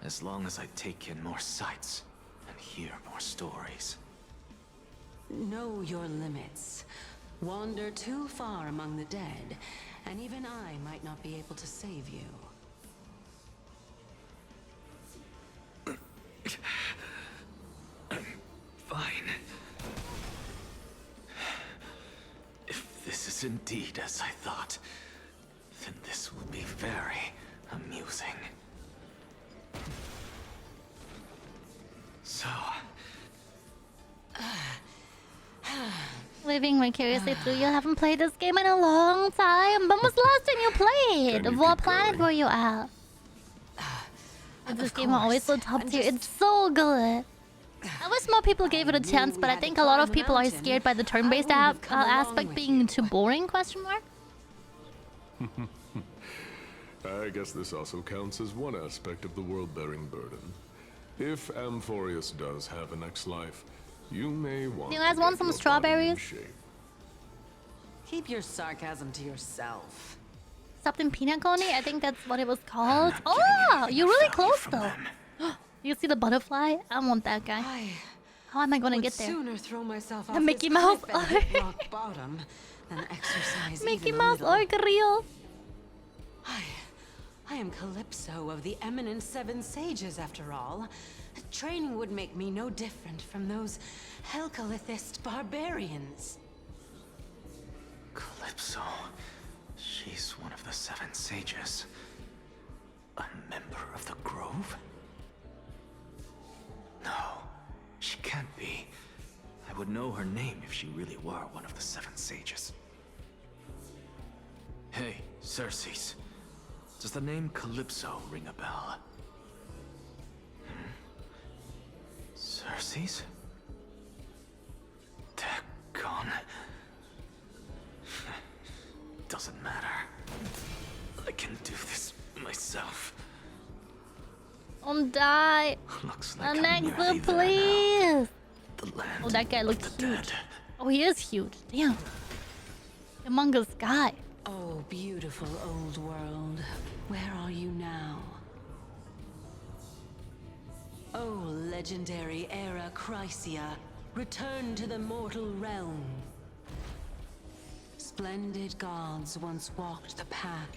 As long as I take in more sights and hear more stories. Know your limits. Wander too far among the dead, and even I might not be able to save you. I'm fine. If this is indeed as I thought, then this will be very amusing. So... Living vicariously through you. Haven't played this game in a long time. When was the last time you played? What planet were you at? This game always so top tier. It's so good. I wish more people gave it a chance, but I think a lot of people are scared by the turn-based aspect being too boring, question mark? I guess this also counts as one aspect of the world-bearing burden. If Amphorius does have a next life, you may want Do you guys want some strawberries? Keep your sarcasm to yourself. Stopped in Peanut Coney? I think that's what it was called. Oh, you're really close though. You see the butterfly? I want that guy. How am I gonna Would get there? sooner throw myself The off Mickey this Mouse cliff and hit rock bottom than exercise Mickey even a Mouse little. arc reel. I am Calypso of the eminent Seven Sages, after all. Training would make me no different from those Helcalithist barbarians. Calypso. She's one of the Seven Sages. A member of the Grove? No, she can't be. I would know her name if she really were one of the Seven Sages. Hey, Circes. Does the name Calypso ring a bell? Circes? Daggone. Doesn't matter. I can do this myself. Die. Looks like I'm Next, nearly there please. now. The land Oh, that guy of looks the huge. dead. Oh, he is huge. Damn. Humongous guy. Oh, beautiful old world. Where are you now? Oh, legendary era Chrysia, return to the mortal realm. Splendid gods once walked the path.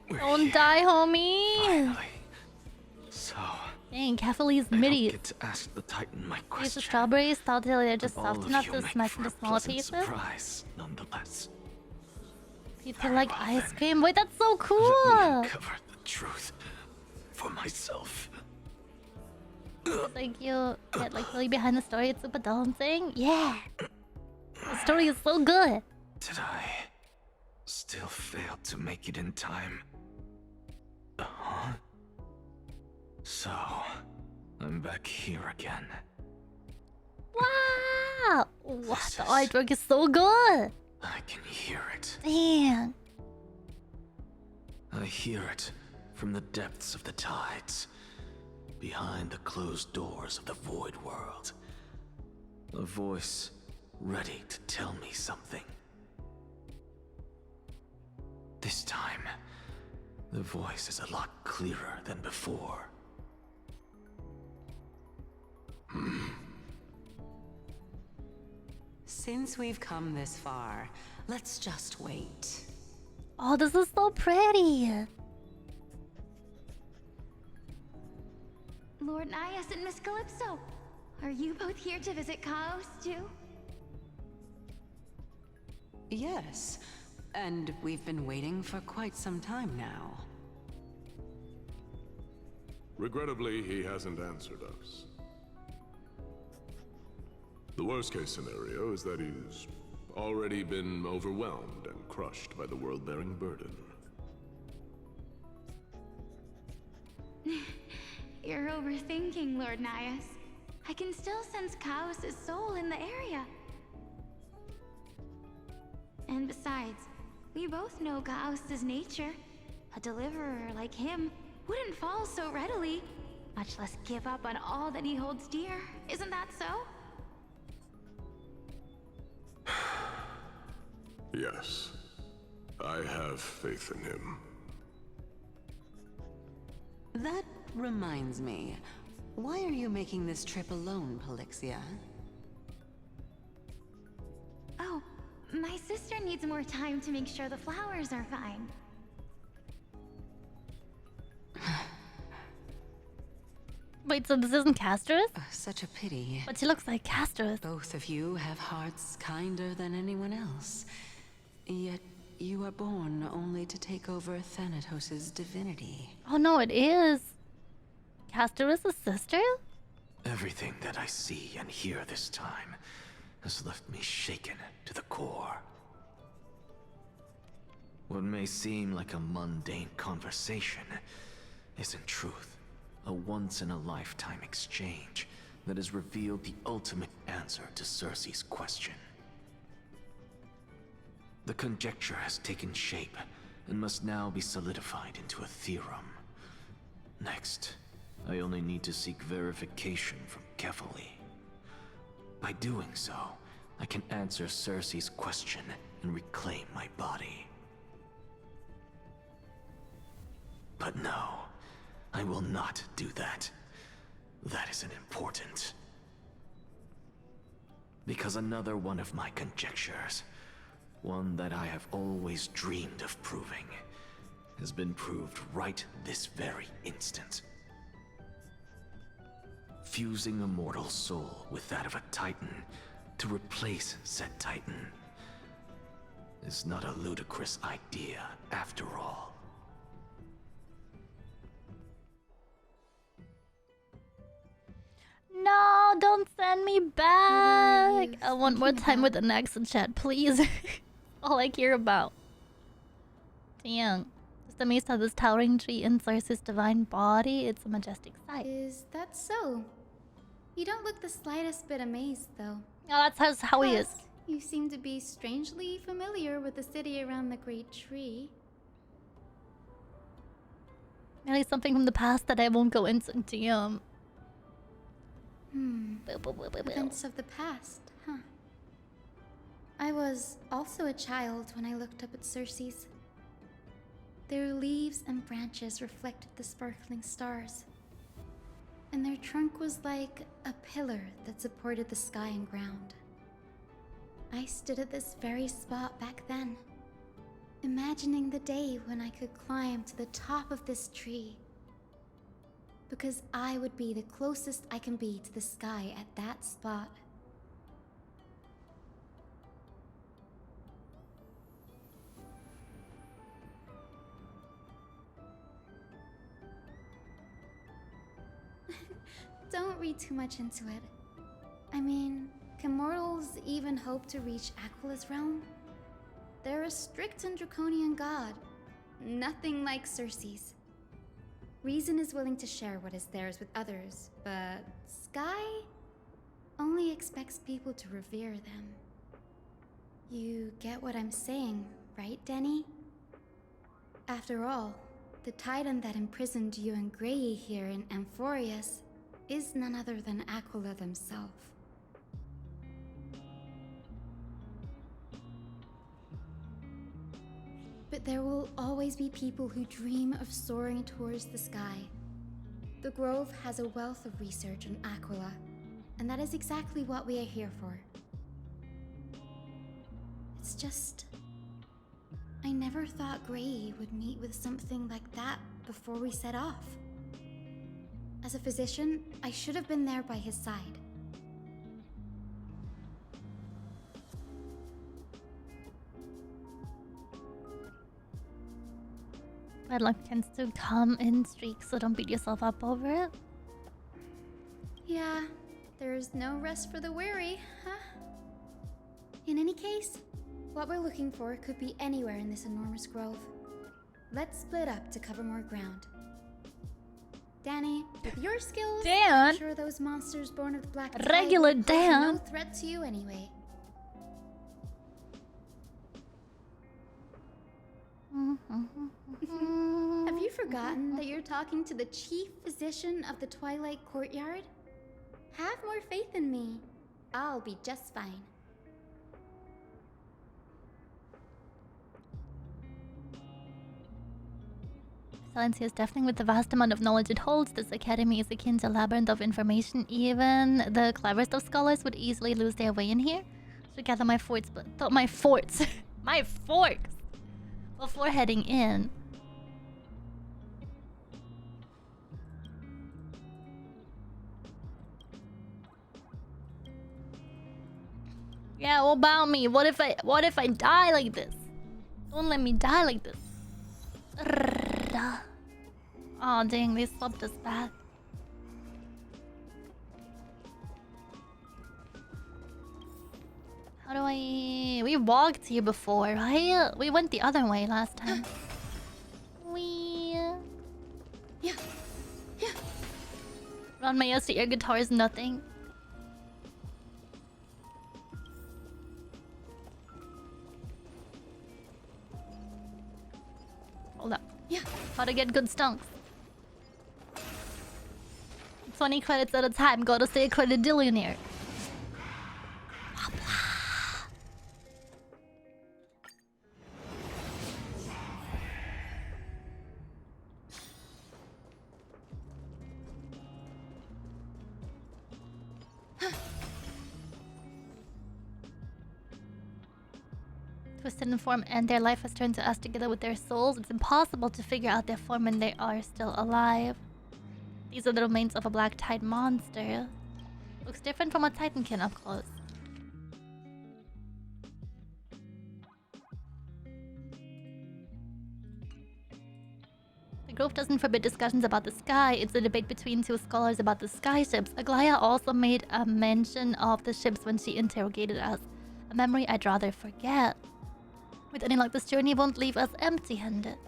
Don't die, homie. Finally. So, Dang, Catholine's I don't middies. get to ask the Titan my Use the question. strawberries, thought they're just All soft of enough you to make smash for into a smaller pleasant pieces. surprise, nonetheless. Pizza Very like well, ice then. cream. Wait, that's so Let me cool. uncover the truth for myself. It's like you get like really behind the story. It's super daunting. Yeah. The story is so good. Did I still fail to make it in time? Huh? So, I'm back here again. Wow. What? This The is- artwork is so good. I can hear it. Damn. I hear it from the depths of the tides, behind the closed doors of the void world. A voice ready to tell me something. This time, the voice is a lot clearer than before. Since we've come this far, let's just wait. Oh, this is so pretty. Lord Nias and Miss Calypso, are you both here to visit Chaos too? Yes, and we've been waiting for quite some time now. Regrettably, he hasn't answered us. The worst-case scenario is that he's already been overwhelmed and crushed by the world-bearing burden. You're overthinking, Lord Nias. I can still sense Chaos' soul in the area. And besides, we both know Chaos' nature. A deliverer like him wouldn't fall so readily, much less give up on all that he holds dear. Isn't that so? Yes, I have faith in him. That reminds me, why are you making this trip alone, Polixia? Oh, my sister needs more time to make sure the flowers are fine. Wait, so this isn't Castrus? Such a pity. But she looks like Castrus. Both of you have hearts kinder than anyone else. Yet you are born only to take over Thanatos' divinity. Oh no, it is. Castrus' sister? Everything that I see and hear this time has left me shaken to the core. What may seem like a mundane conversation is in truth a once-in-a-lifetime exchange that has revealed the ultimate answer to Circe's question. The conjecture has taken shape and must now be solidified into a theorem. Next, I only need to seek verification from Kefali. By doing so, I can answer Cersei's question and reclaim my body. But no, I will not do that. That isn't important. Because another one of my conjectures, one that I have always dreamed of proving, has been proved right this very instant. Fusing a mortal soul with that of a Titan to replace said Titan is not a ludicrous idea after all. No, don't send me back. I want more time with an accent chat, please. All I care about. Dang. Just amazed how this towering tree inserts his divine body. It's a majestic sight. Is that so? You don't look the slightest bit amazed, though. Oh, that's how he is. Plus, you seem to be strangely familiar with the city around the great tree. Maybe something from the past that I won't go into. Damn. Events of the past, huh? I was also a child when I looked up at Cersei's. Their leaves and branches reflected the sparkling stars. And their trunk was like a pillar that supported the sky and ground. I stood at this very spot back then, imagining the day when I could climb to the top of this tree. Because I would be the closest I can be to the sky at that spot. Don't read too much into it. I mean, can mortals even hope to reach Aquila's realm? They're a strict and draconian god. Nothing like Cersei's. Reason is willing to share what is theirs with others, but Sky only expects people to revere them. You get what I'm saying, right, Denny? After all, the Titan that imprisoned you and Grey here in Amphorius is none other than Aquila themselves. But there will always be people who dream of soaring towards the sky. The Grove has a wealth of research on Aquila, and that is exactly what we are here for. It's just... I never thought Grey would meet with something like that before we set off. As a physician, I should have been there by his side. Bad luck tends to come in streaks, so don't beat yourself up over it. Yeah, there's no rest for the weary, huh? In any case, what we're looking for could be anywhere in this enormous grove. Let's split up to cover more ground. Danny, with your skills, Dan? I'm sure those monsters born of the Black Tide Regular pose Dan. no threat to you anyway. Have you forgotten that you're talking to the chief physician of the Twilight Courtyard? Have more faith in me. I'll be just fine. Silencius deafening with the vast amount of knowledge it holds. This academy is akin to a labyrinth of information. Even the cleverest of scholars would easily lose their way in here. Should gather my forts, but my forts, my forks, before heading in. Yeah, what about me? What if I die like this? Don't let me die like this. Oh dang, they stopped us back. How do I... We walked here before, right? We went the other way last time. Yeah. Run my ass to air guitar is nothing. Hold up. Yeah. How to get good stunks. 20 credits at a time. Gotta stay a creditillionaire. Twisted in form and their life has turned to us together with their souls. It's impossible to figure out their form when they are still alive. These are the remains of a black tide monster. Looks different from a titankin up close. The Grove doesn't forbid discussions about the sky. It's a debate between two scholars about the sky ships. Aglaya also made a mention of the ships when she interrogated us. A memory I'd rather forget. With any luck, this journey won't leave us empty-handed.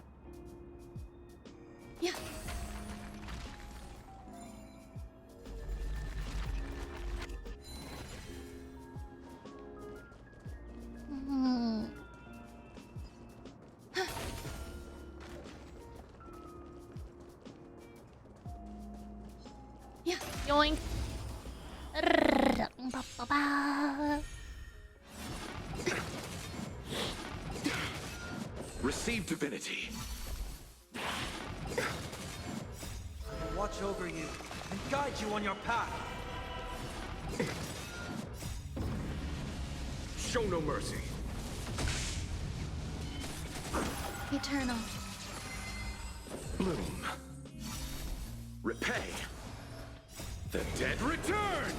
Yeah. Yeah. Yoink. Receive divinity. I'll watch over you and guide you on your path. Show no mercy. Eternal. Bloom. Repay. The dead return!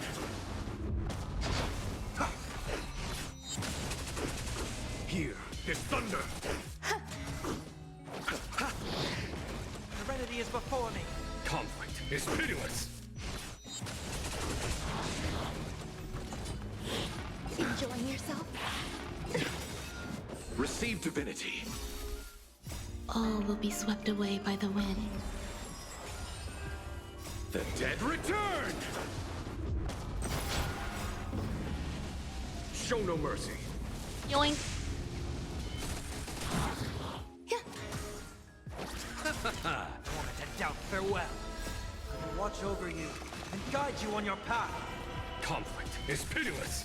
Here is thunder. Serenity is before me. Conflict is pitiless. Enjoying yourself? Receive divinity. All will be swept away by the wind. The dead return! Show no mercy. Yoink. Moment to doubt farewell. I will watch over you and guide you on your path. Conflict is pitiless.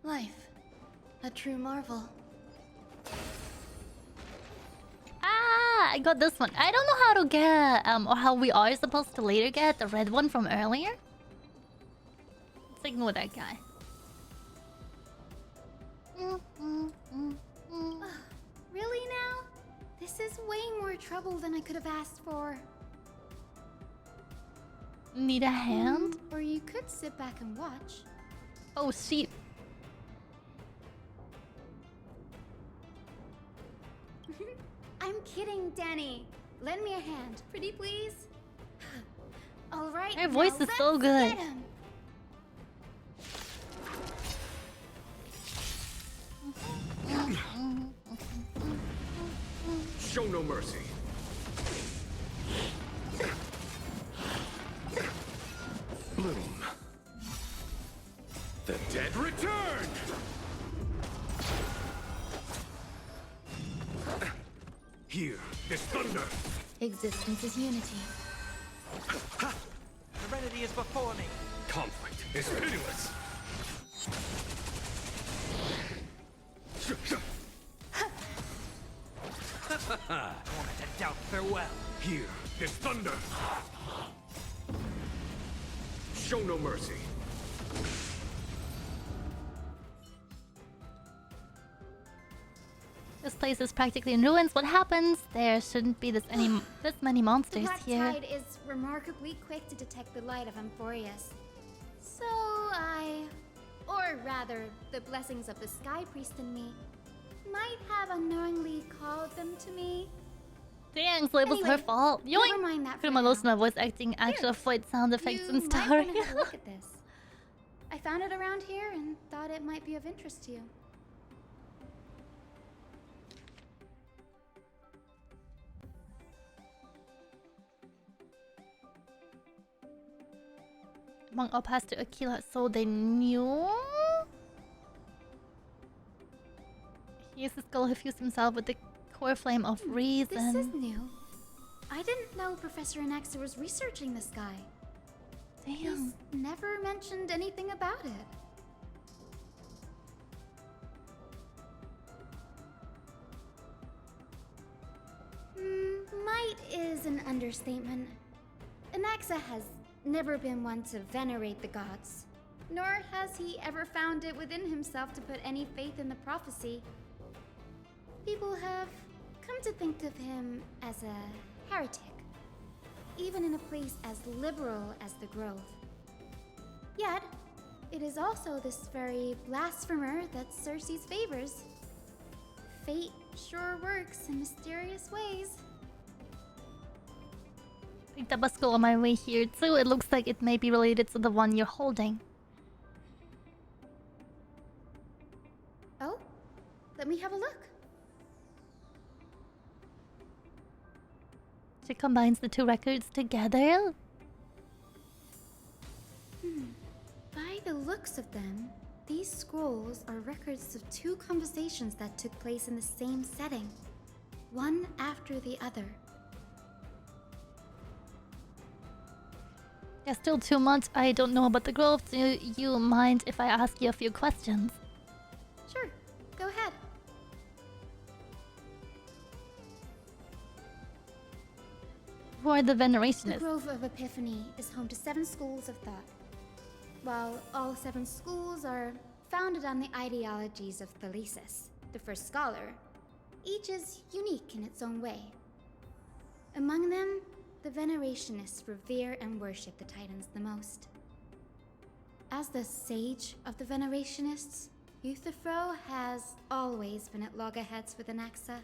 Life. A true marvel. Ah, I got this one. I don't know how to get, or how we are supposed to later get the red one from earlier. Let's ignore that guy. Really now? This is way more trouble than I could have asked for. Need a hand? Or you could sit back and watch. Oh, sheep. I'm kidding, Danny. Lend me a hand, pretty please. All right. Her voice now is so let's good. get 'em. Show no mercy. Bloom. The dead return! Here is thunder. Existence is unity. Serenity is before me. Conflict is pitiless. Moment to doubt farewell. Here is thunder. Show no mercy. This place is practically in ruins. What happens? There shouldn't be this many The monsters black here. tide is remarkably quick to detect the light of Amphorius. So or rather, the blessings of the Sky Priest in me, might have unknowingly called them to me. Dang, so it was her Anyway, fault. never mind that for Could've lost now. my voice acting, actual fight sound effects and You stuff. might want to have a look at this. I found it around here and thought it might be of interest to you. Among all passed to Aquila, so they knew? He uses skull who fused himself with the core flame of reason. This is new. I didn't know Professor Anaxa was researching this guy. Damn. He's never mentioned anything about it. Might is an understatement. Anaxa has never been one to venerate the gods, nor has he ever found it within himself to put any faith in the prophecy. People have come to think of him as a heretic, even in a place as liberal as the Grove. Yet, it is also this very blasphemer that Cersei's favors. Fate sure works in mysterious ways. Picked up a skull on my way here too. It looks like it may be related to the one you're holding. Oh? Let me have a look. She combines the two records together. By the looks of them, these scrolls are records of two conversations that took place in the same setting, one after the other. There's still too much I don't know about the Grove. Do you mind if I ask you a few questions? Sure, go ahead. Who are the The Venerationists? Grove of Epiphany is home to 7 schools of thought. While all 7 schools are founded on the ideologies of Thalesis, the first scholar, each is unique in its own way. Among them, the Venerationists revere and worship the Titans the most. As the sage of the Venerationists, Euthyphro has always been at loggerheads with Anaxa.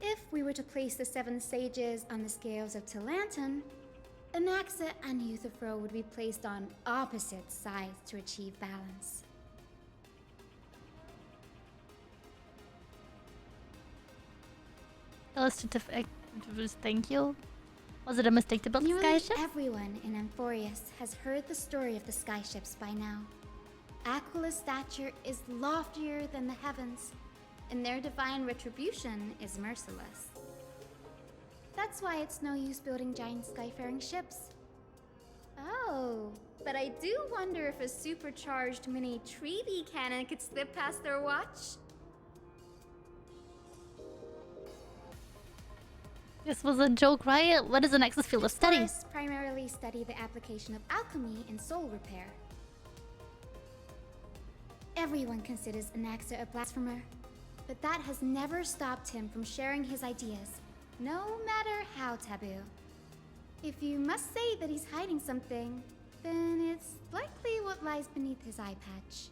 If we were to place the 7 sages on the scales of Talanton, Anaxa and Euthyphro would be placed on opposite sides to achieve balance. Illustrative. Thank you. Was it a mistake to build the Nearly skyship? everyone in Amphorius has heard the story of the skyships by now. Aquila's stature is loftier than the heavens, and their divine retribution is merciless. That's why it's no use building giant skyfaring ships. Oh, but I do wonder if a supercharged mini Treaty cannon could slip past their watch. This was a joke, right? What is the Nexus field of study? Scholars primarily study the application of alchemy in soul repair. Everyone considers Anaxa a blasphemer, but that has never stopped him from sharing his ideas, no matter how taboo. If you must say that he's hiding something, then it's likely what lies beneath his eye patch.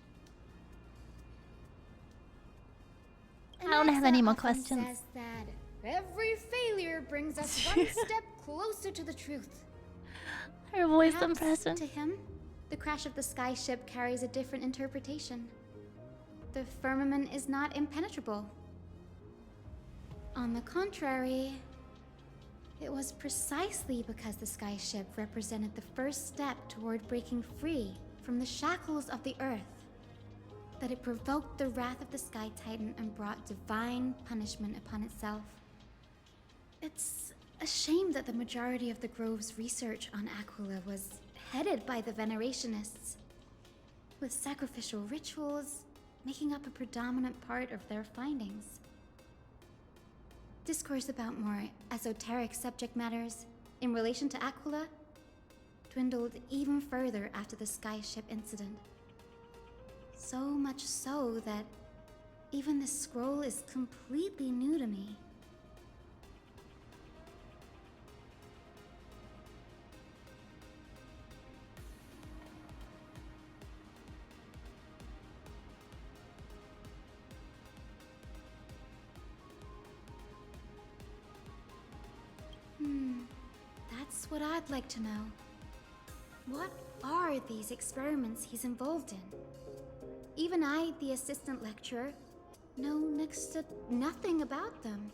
I don't have any more Anaxa often questions. says that every failure brings us one step closer to the truth. Her voice Perhaps, impression. to him, the crash of the skyship carries a different interpretation. The firmament is not impenetrable. On the contrary, it was precisely because the skyship represented the first step toward breaking free from the shackles of the earth that it provoked the wrath of the Sky Titan and brought divine punishment upon itself. It's a shame that the majority of the Grove's research on Aquila was headed by the Venerationists, with sacrificial rituals making up a predominant part of their findings. Discourse about more esoteric subject matters in relation to Aquila dwindled even further after the skyship incident. So much so that even this scroll is completely new to me. That's what I'd like to know. What are these experiments he's involved in? Even I, the assistant lecturer, know next to nothing about them.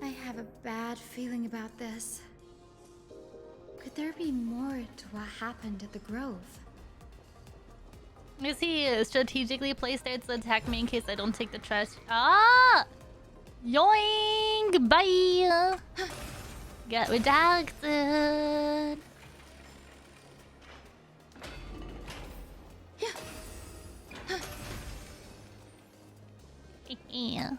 I have a bad feeling about this. Could there be more to what happened at the Grove? Is he strategically placed there to attack me in case I don't take the trash? Ah! Yoink! Bye! Get redacted! Yeah.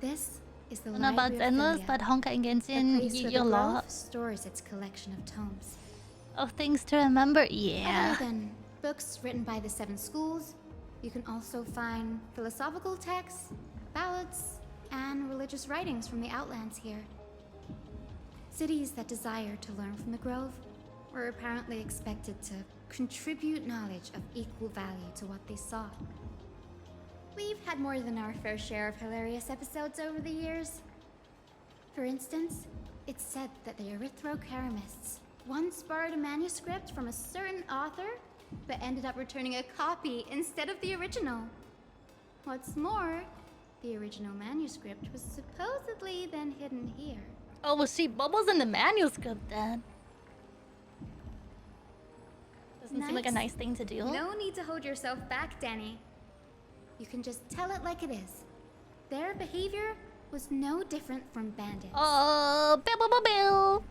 This is the I don't know about Library of Endless, Philia, but Honkai and the Genshin, place where you the lot Grove stores its collection of tomes. of things to remember. Yeah. Other than books written by the 7 schools, you can also find philosophical texts, ballads, and religious writings from the Outlands here. Cities that desire to learn from the Grove were apparently expected to contribute knowledge of equal value to what they saw. We've had more than our fair share of hilarious episodes over the years. For instance, it's said that the Erythrocheramists once borrowed a manuscript from a certain author, but ended up returning a copy instead of the original. What's more, the original manuscript was supposedly then hidden here. Oh, well, she bubbles in the manuscript then. Doesn't seem like a nice thing to do. No need to hold yourself back, Danny. You can just tell it like it is. Their behavior was no different from bandits. Oh, bill.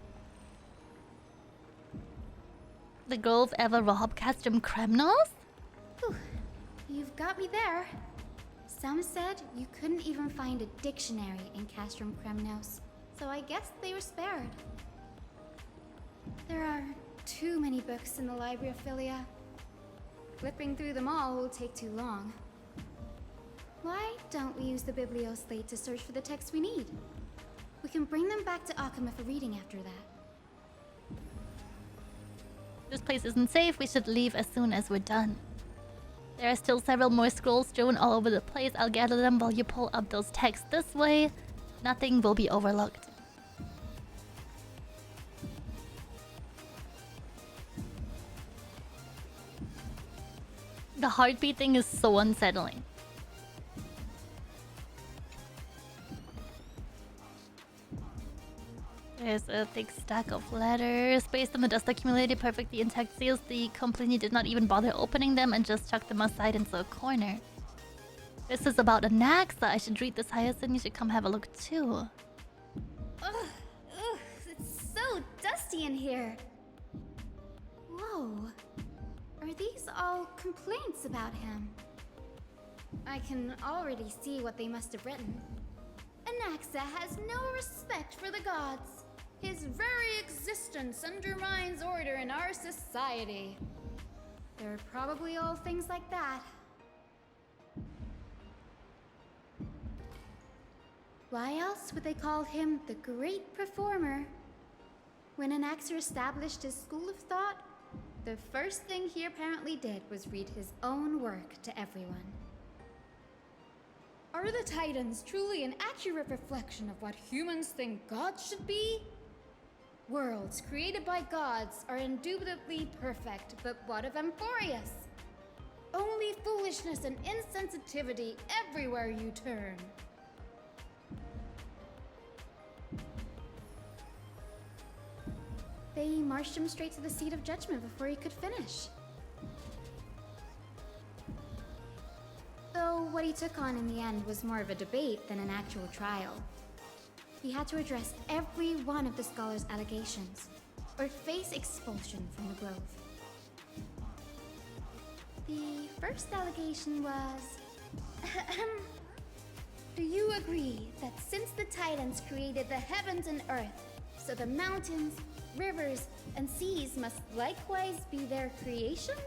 The Grove ever rob Castrum Kremnos? Whew. You've got me there. Some said you couldn't even find a dictionary in Castrum Kremnos, so I guess they were spared. There are too many books in the Library of Philia. Flipping through them all will take too long. Why don't we use the Biblioslate to search for the texts we need? We can bring them back to Akuma for reading after that. This place isn't safe. We should leave as soon as we're done. There are still several more scrolls strewn all over the place. I'll gather them while you pull up those texts this way. Nothing will be overlooked. The heartbeat thing is so unsettling. There's a thick stack of letters. Based on the dust accumulated, perfectly intact seals, the company did not even bother opening them and just chucked them aside into a corner. This is about a Naxa. I should read this, Hyacinth. You should come have a look too. Ugh, it's so dusty in here. Whoa. Are these all complaints about him? I can already see what they must have written. Anaxa has no respect for the gods. His very existence undermines order in our society. They're probably all things like that. Why else would they call him the Great Performer? When Anaxer established his school of thought, the first thing he apparently did was read his own work to everyone. Are the Titans truly an accurate reflection of what humans think gods should be? Worlds created by gods are indubitably perfect, but what of Amphorius? Only foolishness and insensitivity everywhere you turn. They marched him straight to the seat of judgment before he could finish. Though what he took on in the end was more of a debate than an actual trial. He had to address every one of the scholar's allegations, or face expulsion from the Grove. The first allegation was... Do you agree that since the Titans created the heavens and earth, so the mountains, rivers, and seas must likewise be their creations?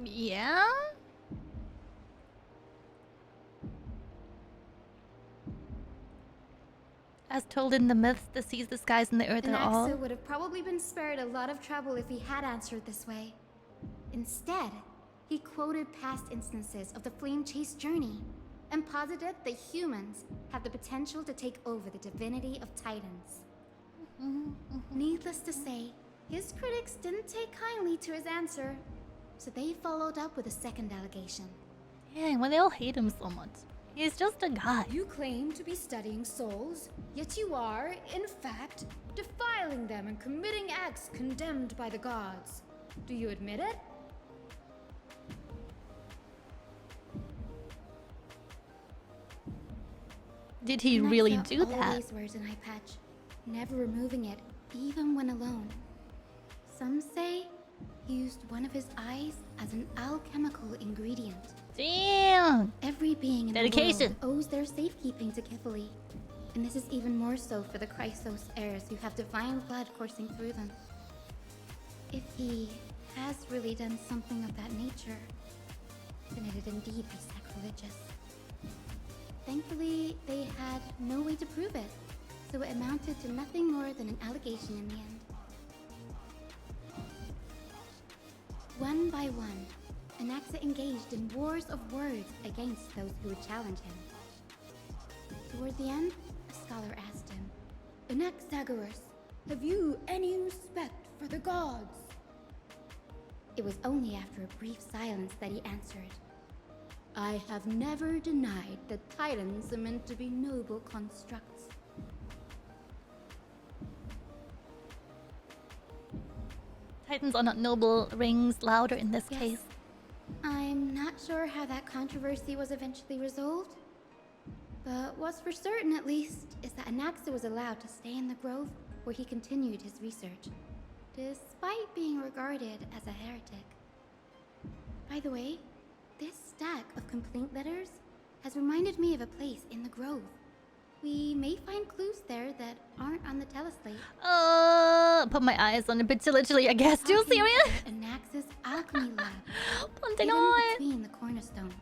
Yeah? As told in the myths, the seas, the skies, and the earth are all... Anaxa would have probably been spared a lot of trouble if he had answered this way. Instead, he quoted past instances of the Flame Chase journey, and posited that humans have the potential to take over the divinity of Titans. Needless to say, his critics didn't take kindly to his answer, so they followed up with a second allegation. Dang, why they all hate him so much? He's just a guy. You claim to be studying souls, yet you are, in fact, defiling them and committing acts condemned by the gods. Do you admit it? Did he really Nexa do that? always wears an eye patch, never removing it, even when alone. Some say he used one of his eyes as an alchemical ingredient. Damn! Every being in Dedication. the world owes their safekeeping to Kifli. And this is even more so for the Chrysos heirs who have divine blood coursing through them. If he has really done something of that nature, then it'd indeed be sacrilegious. Thankfully, they had no way to prove it, so it amounted to nothing more than an allegation in the end. One by one, Anaxa engaged in wars of words against those who would challenge him. Toward the end, a scholar asked him, Anaxagoras, have you any respect for the gods? It was only after a brief silence that he answered, I have never denied that titans are meant to be noble constructs. Titans are not noble, rings louder in this case. I'm not sure how that controversy was eventually resolved, but what's for certain at least is that Anaxa was allowed to stay in the grove where he continued his research, despite being regarded as a heretic. By the way, this stack of complaint letters has reminded me of a place in the grove. We may find clues there that aren't on the teleslate. Put my eyes on a bit literally, I guess. You serious? Anaxa's alchemy lab. Ponte hidden on. between the cornerstones.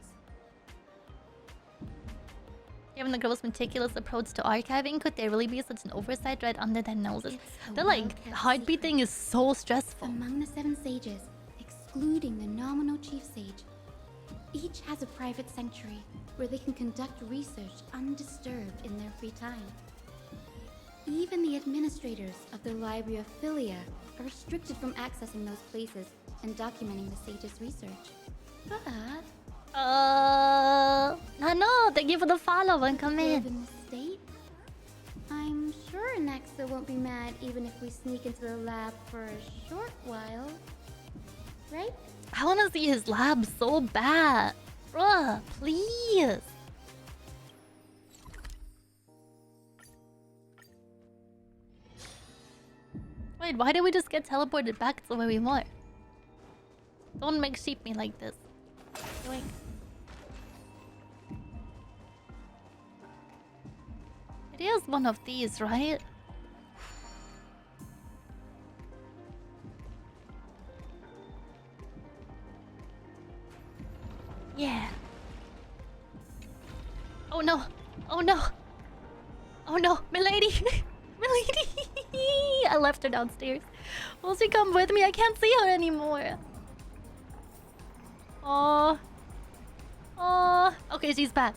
Given the girl's meticulous approach to archiving, could there really be such an oversight right under their noses? A The like well-kept heartbeat thing is so stressful. Among the 7 sages, excluding the nominal chief sage, each has a private sanctuary where they can conduct research undisturbed in their free time. Even the administrators of the Library of Philia are restricted from accessing those places and documenting the sage's research. But no, thank you for the follow and come in. given the state, I'm sure Anaxa won't be mad even if we sneak into the lab for a short while. Right? I want to see his lab so bad. Bruh, please. Wait, why did we just get teleported back to where we were? Don't make sheep me like this. Yoink. It is one of these, right? Yeah. Oh no. Oh no. Oh no. Milady. Milady. I left her downstairs. Will she come with me? I can't see her anymore. Oh. Oh. Okay, she's back.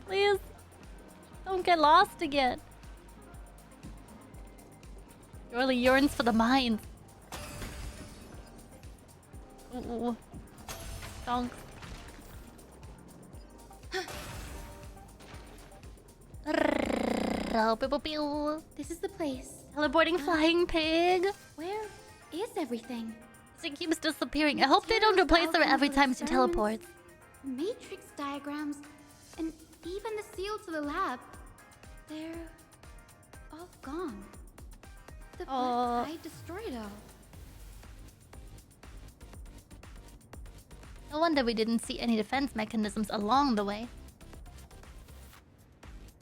Please. Don't get lost again. Really yearns for the mines. Ooh. Donk. This is the place. Teleporting flying pig. Where is everything? She keeps disappearing. I hope they don't replace her every time she teleports. Matrix diagrams, and even the seal to the lab. They're all gone. The blood tide destroyed all. No wonder we didn't see any defense mechanisms along the way.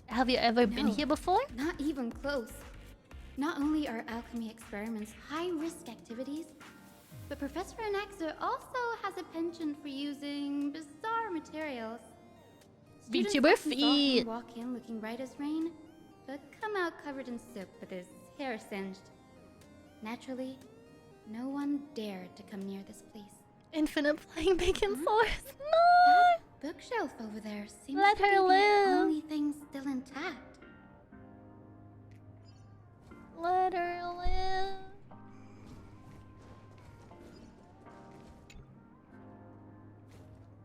Have you ever been here before? Not even close. Not only are alchemy experiments high-risk activities, but Professor Anaxa also has a penchant for using bizarre materials. Students VTuber often saw him feet. walk in looking bright as rain, but come out covered in soot with his hair singed. Naturally, no one dared to come near this place. Infinite flying bacon source. No! That bookshelf over there seems Let to her be live. the only thing still intact. Let her live.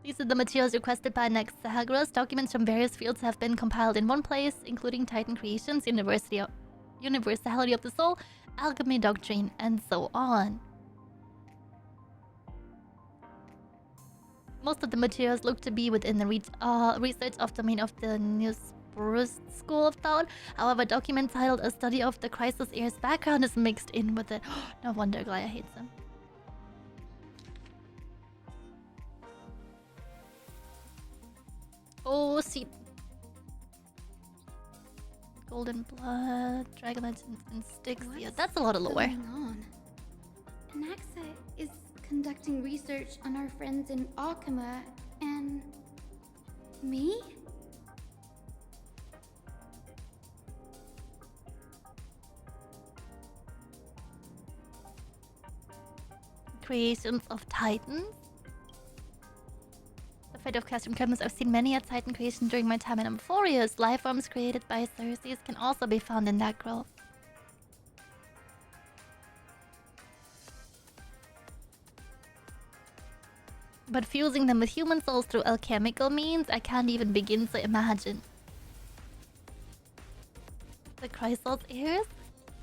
These are the materials requested by Next Sahagras. Documents from various fields have been compiled in one place, including Titan Creations, Universality of the Soul, Alchemy Doctrine, and so on. Most of the materials look to be within the research of domain of the Newsburst School of Thought. However, a document titled A Study of the Crisis Heir's background is mixed in with it. No wonder Glaya hates him. Oh, see. Golden Blood, Dragon Legends, and Styx. Yeah, that's a lot of lore. What's going on? Anaxa is conducting research on our friends in Alchema and... me? Creations of Titans. The fate of Castrum Chemist. I've seen many a Titan creation during my time in Amphorius. Life forms created by Xerxes can also be found in that grove. But fusing them with human souls through alchemical means, I can't even begin to imagine. The Chrysos heirs?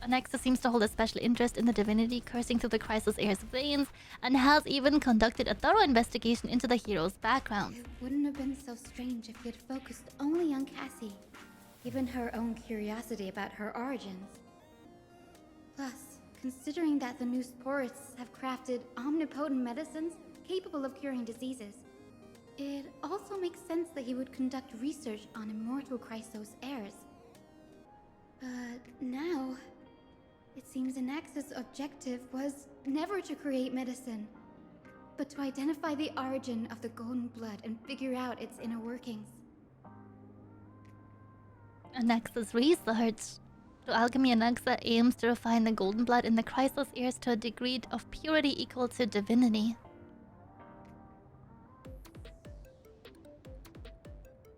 Anaxa seems to hold a special interest in the divinity coursing through the Chrysos heirs' veins, and has even conducted a thorough investigation into the hero's background. It wouldn't have been so strange if he had focused only on Cassie, given her own curiosity about her origins. Plus, considering that the Newsporists have crafted omnipotent medicines capable of curing diseases, it also makes sense that he would conduct research on immortal Chrysos heirs. But now, it seems Anaxa's objective was never to create medicine, but to identify the origin of the golden blood and figure out its inner workings. Anaxa's research. Through alchemy, Anaxa aims to refine the golden blood in the Chrysos heirs to a degree of purity equal to divinity.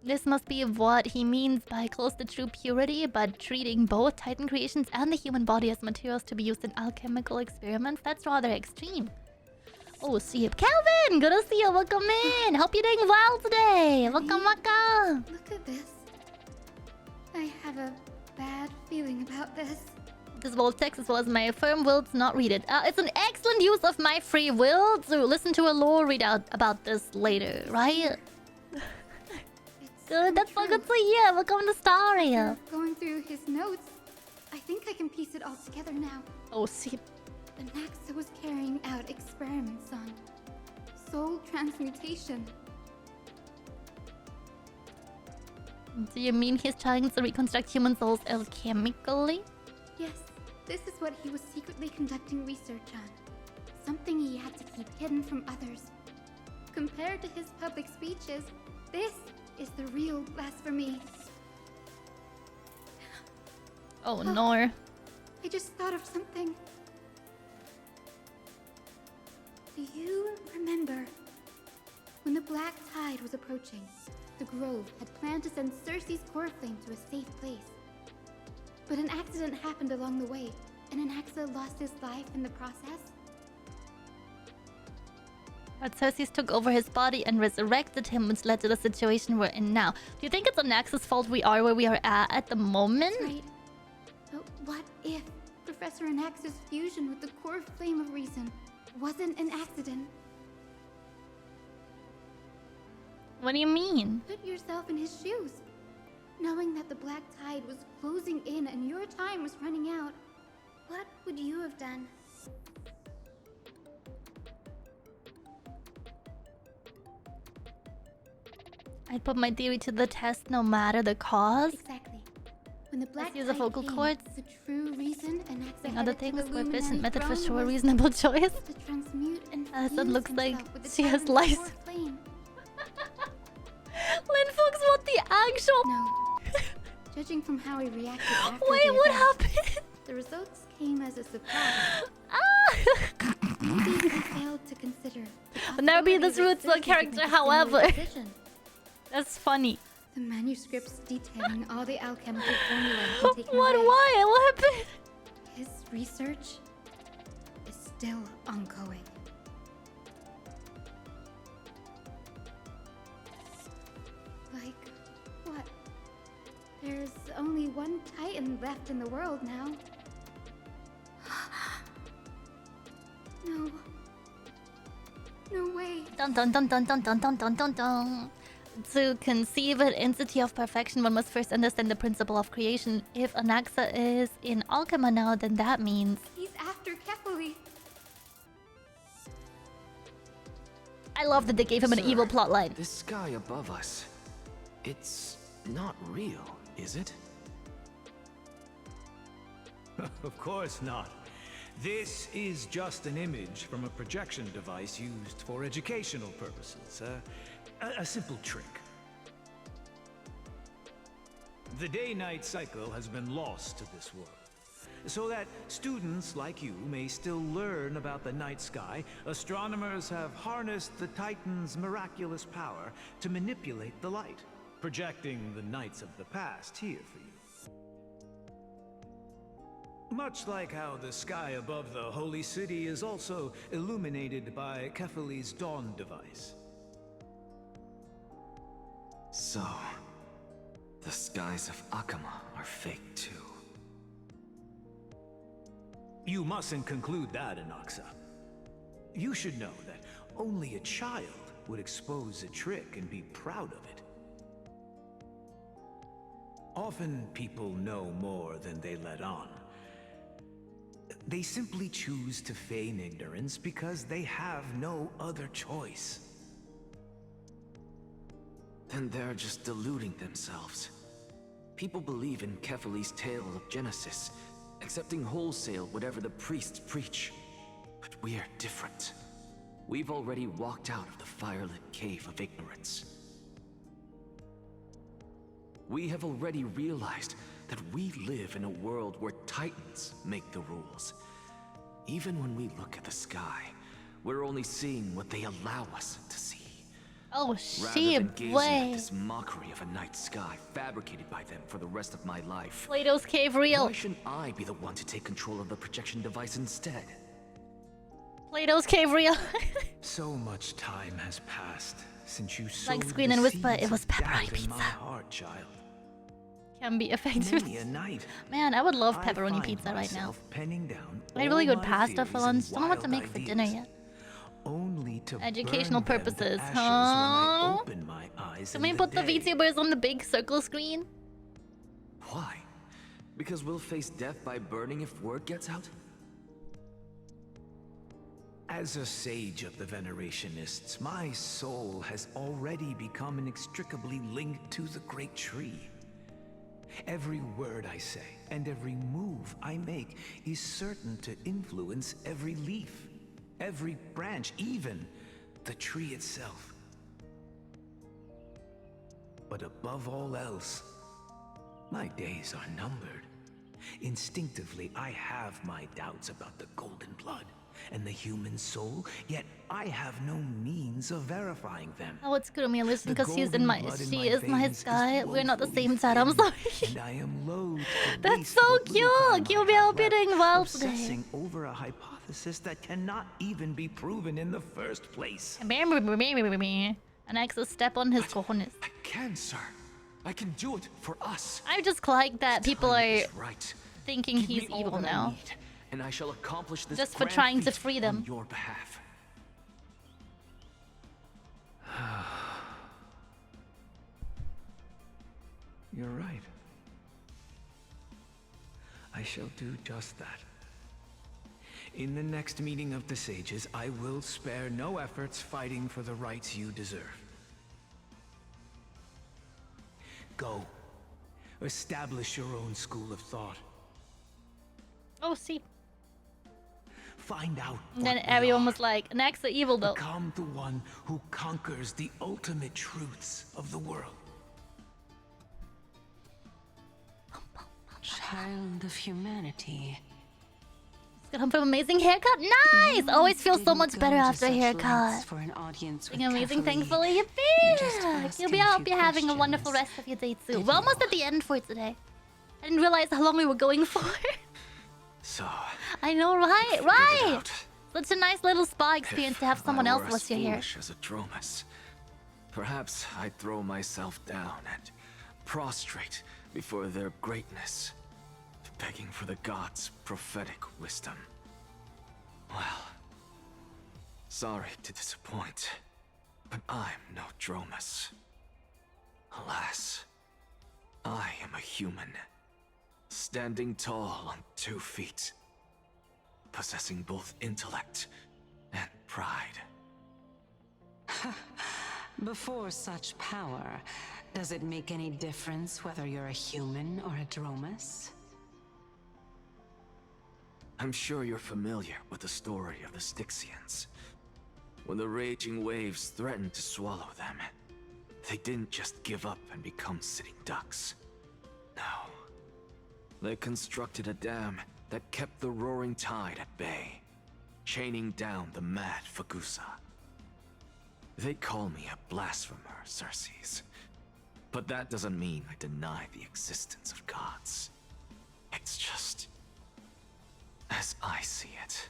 This must be what he means by close to true purity, but treating both Titan creations and the human body as materials to be used in alchemical experiments. That's rather extreme. Oh, see it. Calvin! Good to see you. Welcome in. Hope you're doing well today. Welcome, welcome. Look at this. I have a bad feeling about this. This will text as well as my firm will to not read it. It's an excellent use of my free will to listen to a lore readout about this later, right? Good, that's so good to hear. Welcome to Staria. Going through his notes, I think I can piece it all together now. Oh, see. Anaxa was carrying out experiments on soul transmutation. Do you mean he's trying to reconstruct human souls alchemically? Yes, this is what he was secretly conducting research on. Something he had to keep hidden from others. Compared to his public speeches, this is the real blasphemy. Oh no. I just thought of something. Do you remember when the Black Tide was approaching? The Grove had planned to send Cersei's core flame to a safe place. But an accident happened along the way, and Anaxa lost his life in the process. But Cersei took over his body and resurrected him, which led to the situation we're in now. Do you think it's Anaxa's fault we are where we are at the moment? That's right. But what if Professor Anaxa's fusion with the core flame of reason wasn't an accident? What do you mean? Put yourself in his shoes. Knowing that the Black Tide was closing in and your time was running out, what would you have done? I'd put my theory to the test no matter the cause. Exactly. When the Black Let's use the Tide vocal came, cords. the true reason Anaxa Other headed to things the were efficient Luminary method for throne sure, was reasonable choice. to transmute and That fuse looks like himself with the she has Titan's lice. core flame. Lynn Fox, what the actual? No. Judging from how he reacted after Wait, the what event, happened? the results came as a surprise. Ah! Maybe he failed to consider. Will never be this route to a character, however. That's funny. The manuscripts detailing all the alchemical formula had been taken What? away. Why? What happened? His research is still ongoing. only one Titan left in the world now. No. No way. Dun dun dun dun dun dun dun dun dun dun. To conceive an entity of perfection, one must first understand the principle of creation. If Anaxa is in Alchema now, then that means... He's after Kefali. I love that they gave him an evil plotline. This sky above us, it's not real, is it? Of course not. This is just an image from a projection device used for educational purposes. A simple trick. The day-night cycle has been lost to this world. So that students like you may still learn about the night sky, astronomers have harnessed the Titan's miraculous power to manipulate the light, projecting the nights of the past here for you. Much like how the sky above the Holy City is also illuminated by Kefali's dawn device. So, the skies of Akama are fake too. You mustn't conclude that, Anaxa. You should know that only a child would expose a trick and be proud of it. Often people know more than they let on. They simply choose to feign ignorance because they have no other choice. Then they're just deluding themselves. People believe in Kefali's tale of Genesis, accepting wholesale whatever the priests preach. But we're different. We've already walked out of the firelit cave of ignorance. We have already realized that we live in a world where Titans make the rules. Even when we look at the sky, we're only seeing what they allow us to see. Oh, Rather than gazing at this mockery of a night sky fabricated by them for the rest of my life. Plato's cave real. Why shouldn't I be the one to take control of the projection device instead? Plato's cave real. So much time has passed since you Like sowed Screen the and Whisper, seeds it was of pepperoni doubt in my pizza. heart, child. Can be effective. Many a night, Man, I would love I pepperoni find pizza right now. myself penning down I had really all good my pasta for theories lunch. and Don't know what to wild make for dinner ideas, yet. only to Educational burn them to purposes, ashes when I huh? open my eyes Can in we put the day. VTubers on the big circle screen? Why? Because we'll face death by burning if word gets out? As a sage of the Venerationists, my soul has already become inextricably linked to the great tree. Every word I say and every move I make is certain to influence every leaf, every branch, even the tree itself. But above all else, my days are numbered. Instinctively, I have my doubts about the golden blood and the human soul, yet I have no means of verifying them. Oh, it's Kuromiya. Listen, because she is golden my veins sky. is We're not the woefully same side. I'm thin, sorry. And I am loath to That's waste so what little time cute. I Kuromiya, have hope you're left, doing well today. obsessing over a hypothesis that cannot even be proven in the first place. An extra step on his cojones. I can, sir. I can do it for us. I just like that people Time are is right. thinking Give me he's all evil that I now. need, and I shall accomplish this Just for grand trying to feat free them. on your behalf. You're right. I shall do just that. In the next meeting of the sages, I will spare no efforts fighting for the rights you deserve. Go. Establish your own school of thought. Oh, see. Find out And then what we everyone are. was like, next the evil though. Become the one who conquers the ultimate truths of the world. Child of humanity. Got home from amazing haircut. Nice! Always feel so much better after a haircut. For an audience with Being amazing, Kefali. thankfully you're back. You'll be asking a hope few you're having a questions. wonderful rest of your day too. We're almost at the end for today. I didn't realize how long we were going for. So, I know, right? figured it Right! out. Such a nice little spa experience to have someone I else were as with you here. foolish as a Dromus, perhaps I'd throw myself down and prostrate before their greatness, begging for the gods' prophetic wisdom. Well, sorry to disappoint, but I'm no Dromus. Alas, I am a human, standing tall on 2 feet, possessing both intellect and pride. Before such power, does it make any difference whether you're a human or a Dromus? I'm sure you're familiar with the story of the Styxians. When the raging waves threatened to swallow them, they didn't just give up and become sitting ducks. No. They constructed a dam that kept the roaring tide at bay, chaining down the mad Fagusa. They call me a blasphemer, Circes. But that doesn't mean I deny the existence of gods. It's just... as I see it,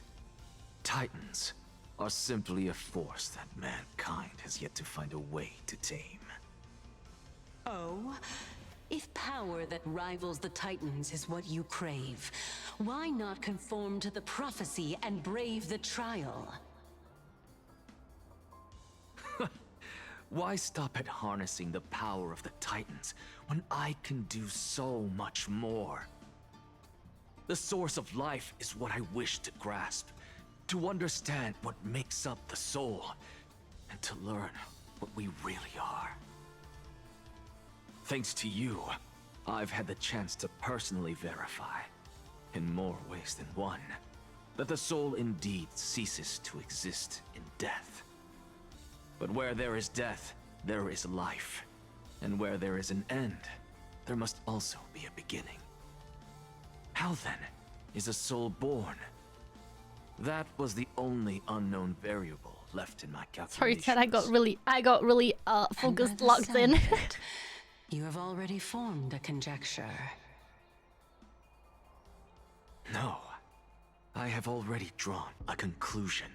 Titans are simply a force that mankind has yet to find a way to tame. Oh? If power that rivals the Titans is what you crave, why not conform to the prophecy and brave the trial? Why stop at harnessing the power of the Titans when I can do so much more? The source of life is what I wish to grasp, to understand what makes up the soul, and to learn what we really are. Thanks to you, I've had the chance to personally verify, in more ways than one, that the soul indeed ceases to exist in death. But where there is death, there is life. And where there is an end, there must also be a beginning. How then is a soul born? That was the only unknown variable left in my Sorry, calculations. Ted, I got really focused, locked in. You have already formed a conjecture. No, I have already drawn a conclusion.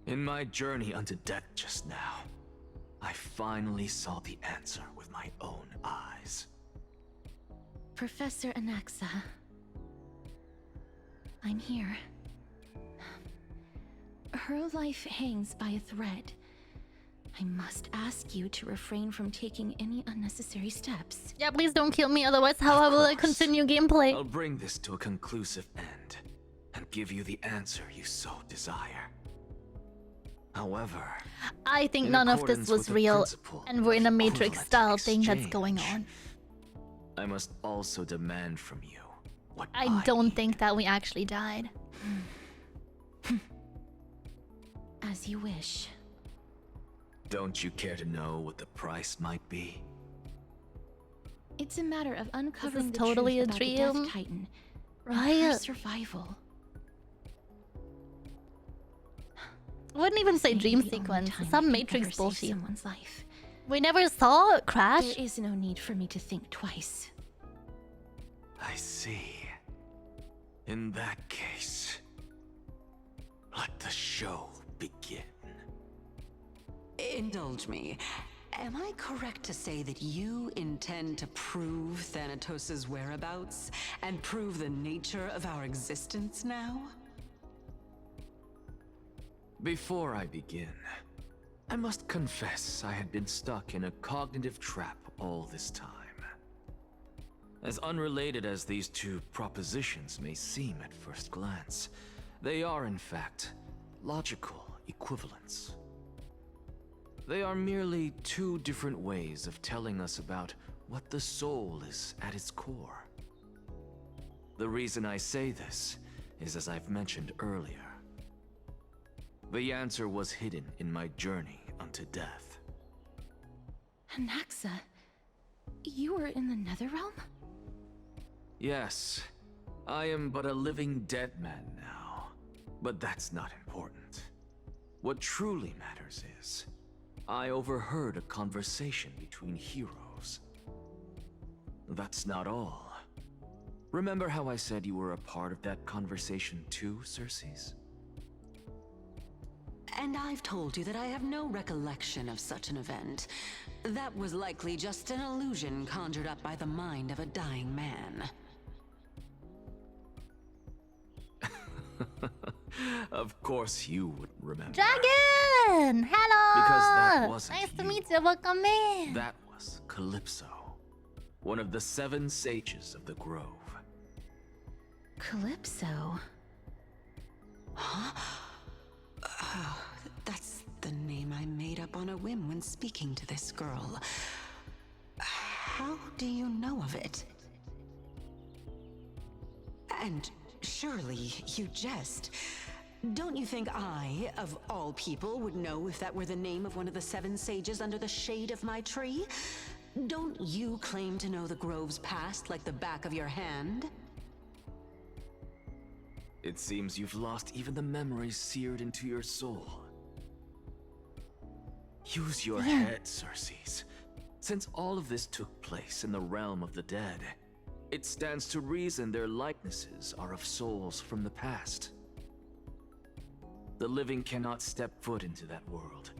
In my journey unto death just now, I finally saw the answer with my own eyes. Professor Anaxa, I'm here. Her life hangs by a thread. I must ask you to refrain from taking any unnecessary steps. Yeah, please don't kill me, otherwise how will I continue gameplay? I'll bring this to a conclusive end, and give you the answer you so desire. However, I think none of this was real, and we're in a Matrix-style thing that's going on. I must also demand from you what I don't think that we actually died. As you wish. Don't you care to know what the price might be? It's a matter of uncovering the totally truth a about the dream. Death Titan. Right. And her survival. I wouldn't even say dream Maybe the only sequence. time I Some can Matrix ever save bullshit. Someone's life. We never saw it crash. There is no need for me to think twice. I see. In that case, let the show begin. Indulge me. Am I correct to say that you intend to prove Thanatos' whereabouts and prove the nature of our existence now? Before I begin, I must confess I had been stuck in a cognitive trap all this time. As unrelated as these two propositions may seem at first glance, they are in fact logical equivalents. They are merely two different ways of telling us about what the soul is at its core. The reason I say this is, as I've mentioned earlier, the answer was hidden in my journey unto death. Anaxa, you were in the Netherrealm? Yes, I am but a living dead man now, but that's not important. What truly matters is, I overheard a conversation between heroes. That's not all. Remember how I said you were a part of that conversation too, Circes? And I've told you that I have no recollection of such an event. That was likely just an illusion conjured up by the mind of a dying man. Of course you would remember. Dragon! Hello! Because that wasn't nice to you. meet you. Welcome in. That was Calypso, one of the 7 sages of the Grove. Calypso? Huh? Oh, that's the name I made up on a whim when speaking to this girl. How do you know of it? And surely you jest. Don't you think I, of all people, would know if that were the name of one of the 7 sages under the shade of my tree? Don't you claim to know the Grove's past like the back of your hand? It seems you've lost even the memories seared into your soul. Use your head, Circes. Since all of this took place in the realm of the dead, it stands to reason their likenesses are of souls from the past. The living cannot step foot into that world,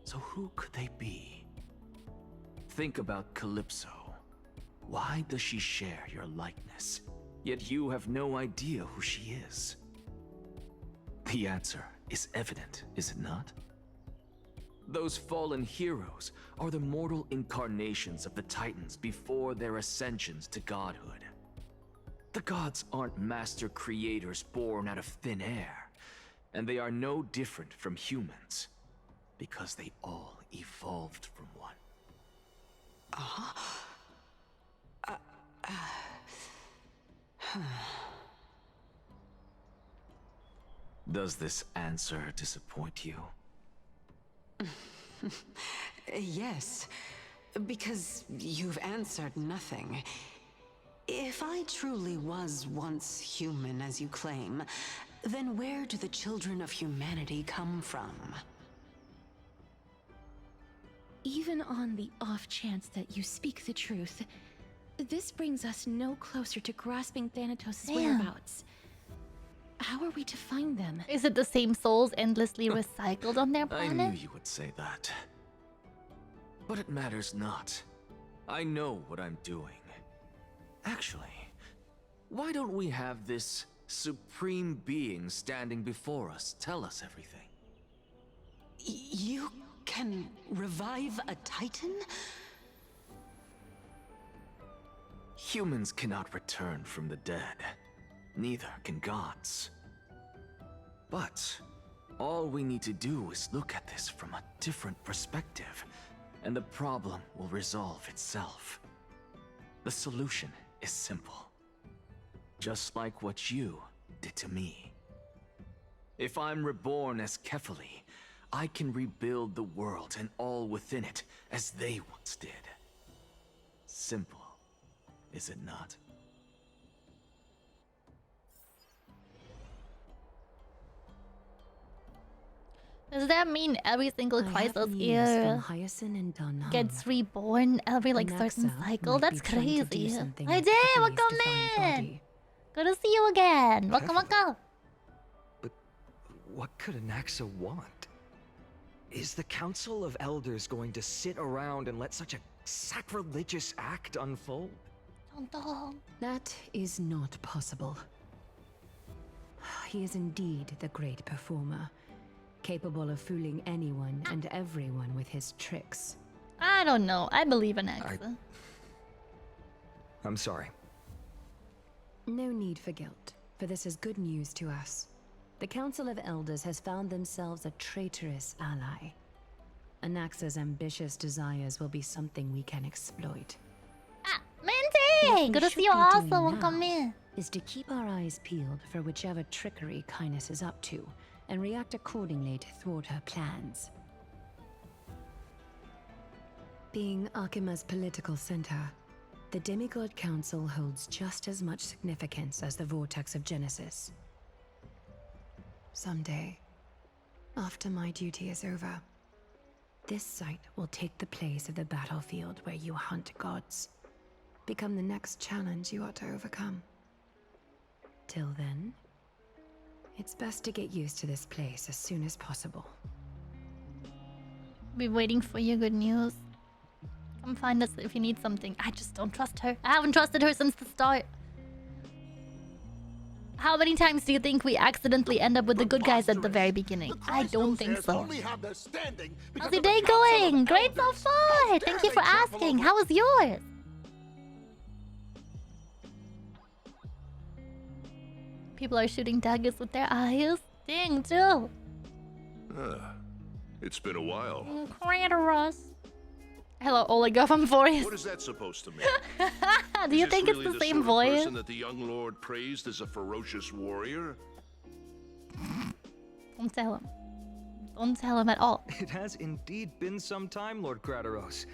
so who could they be? Think about Calypso. Why does she share your likeness, yet you have no idea who she is? The answer is evident, is it not? Those fallen heroes are the mortal incarnations of the Titans before their ascensions to godhood. The gods aren't master creators born out of thin air, and they are no different from humans, because they all evolved from one. Does this answer disappoint you? Yes, because you've answered nothing. If I truly was once human, as you claim, then where do the children of humanity come from? Even on the off chance that you speak the truth, this brings us no closer to grasping Thanatos' whereabouts. How are we to find them? Is it the same souls endlessly recycled on their I planet? knew you would say that. But it matters not. I know what I'm doing. Actually, why don't we have this supreme being standing before us tell us everything? You can revive a Titan? Humans cannot return from the dead. Neither can gods. But all we need to do is look at this from a different perspective, and the problem will resolve itself. The solution is simple. Just like what you did to me. If I'm reborn as Kefali, I can rebuild the world and all within it as they once did. Simple, is it not? Does that mean every single Chrysos ear gets reborn every like certain cycle? That's crazy. I did. Welcome in. Good to see you again. Welcome, welcome. But what could Anaxa want? Is the Council of Elders going to sit around and let such a sacrilegious act unfold? That is not possible. He is indeed the great performer, capable of fooling anyone and everyone with his tricks. I don't know. I believe in X. I'm sorry. No need for guilt, for this is good news to us. The Council of Elders has found themselves a traitorous ally. Anaxa's ambitious desires will be something we can exploit. Minty! Good to see you also. Welcome in. Is to keep our eyes peeled for whichever trickery Kindness is up to, and react accordingly to thwart her plans. Being Akima's political center, the Demigod Council holds just as much significance as the Vortex of Genesis. Someday, after my duty is over, this site will take the place of the battlefield where you hunt gods, become the next challenge you are to overcome. Till then, it's best to get used to this place as soon as possible. Be waiting for your good news. Come find us if you need something. I just don't trust her. I haven't trusted her since the start. How many times do you think we accidentally end up with the good guys at the very beginning? I don't think so. How's your day going? Great so far! Thank you for asking. How was yours? People are shooting daggers with their eyes. Dang, Jill. It's been a while. Kratos. Hello, Olega from Forest. What is that supposed to mean? Do you think really it's the sort same of voice? person that the young lord praised as a ferocious warrior? Don't tell him. Don't tell him at all. It has indeed been some time, Lord Kratos.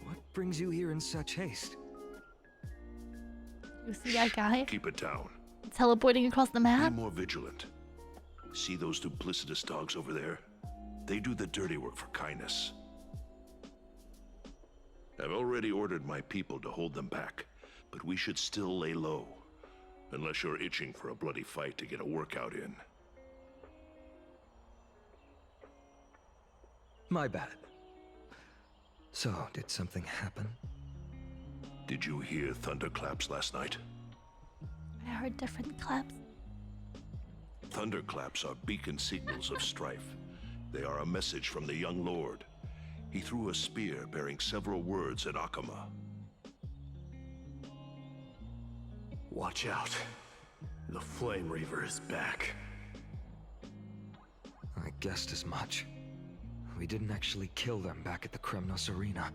What brings you here in such haste? You see that guy? Keep it down. Teleporting across the map? Be more vigilant. See those duplicitous dogs over there? They do the dirty work for kindness. I've already ordered my people to hold them back, but we should still lay low. Unless you're itching for a bloody fight to get a workout in. My bad. So, did something happen? Did you hear thunderclaps last night? I heard different claps. Thunderclaps are beacon signals of strife. They are a message from the young lord. He threw a spear bearing several words at Akama. Watch out. The Flame Reaver is back. I guessed as much. We didn't actually kill them back at the Kremnos Arena.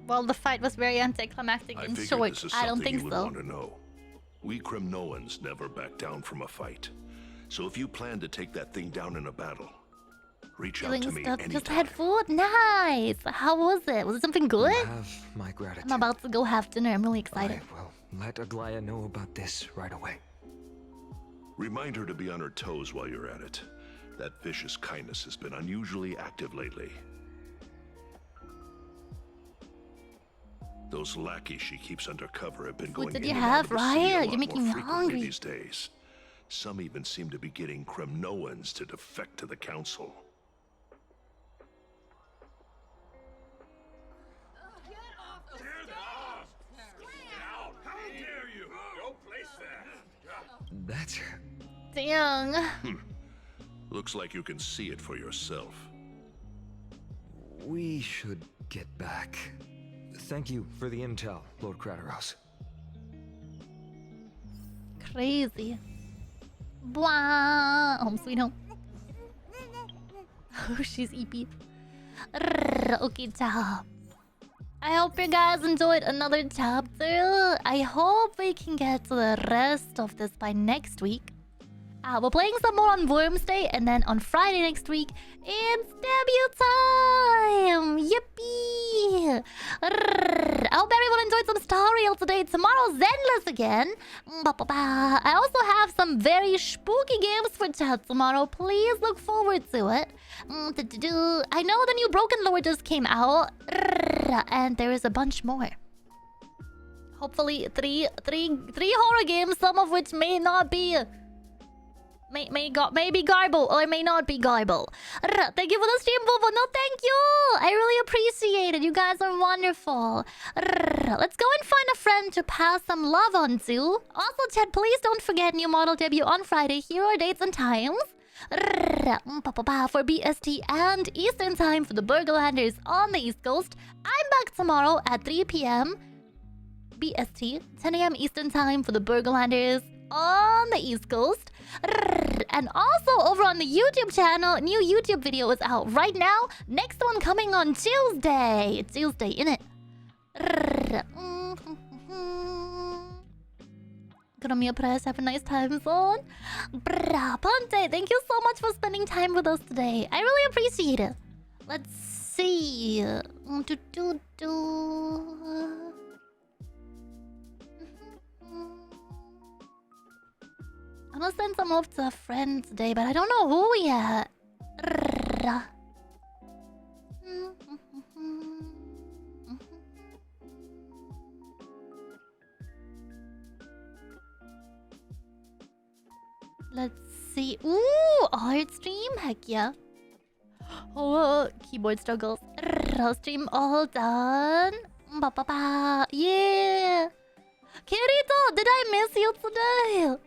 Well, the fight was very anticlimactic and short. I don't think you would so. want to know. We Kremnoans never back down from a fight. So if you plan to take that thing down in a battle, reach out to me anytime. Just had food? Nice! How was it? Was it something good? You have my gratitude. I'm about to go have dinner. I'm really excited. I will let Aglaya know about this right away. Remind her to be on her toes while you're at it. That vicious kindness has been unusually active lately. Those lackeys she keeps undercover have been going What did in you and out have, of the city a Riot? lot You're making more me frequently hungry. these days. Some even seem to be getting Kremnoans to defect to the council. That's... Dang. Looks like you can see it for yourself. We should get back. Thank you for the intel, Lord Kratos. Crazy. Blah. Home sweet home. Oh, she's EP. Okay, job. I hope you guys enjoyed another chapter. I hope we can get to the rest of this by next week. We're playing some more on Worms Day, and then on Friday next week, it's debut time! Yippee! I hope everyone enjoyed some Star Rail today. Tomorrow's Endless again. I also have some very spooky games for chat tomorrow. Please look forward to it. I know the new Broken Lore just came out, and there is a bunch more. Hopefully, three horror games, some of which may not be... May be garble or may not be garble. Thank you for the stream, Bobo. No, thank you. I really appreciate it. You guys are wonderful. Let's go and find a friend to pass some love on to. Also, chat, please don't forget new model debut on Friday. Here are dates and times. For BST and Eastern Time for the Burgerlanders on the East Coast. I'm back tomorrow at 3 p.m. BST, 10 a.m. Eastern Time for the Burgerlanders on the East Coast. And also over on the YouTube channel, new YouTube video is out right now. Next one coming on Tuesday. Tuesday, innit? Kuromiya Press, have a nice time zone. Ponte, thank you so much for spending time with us today. I really appreciate it. Let's see. I'm gonna send some love to a friend today, but I don't know who yet. Let's see. Ooh, art stream? Heck yeah. Oh Oh, keyboard struggles. Stream all done. Ba ba ba. Yeah. Kirito, did I miss you today?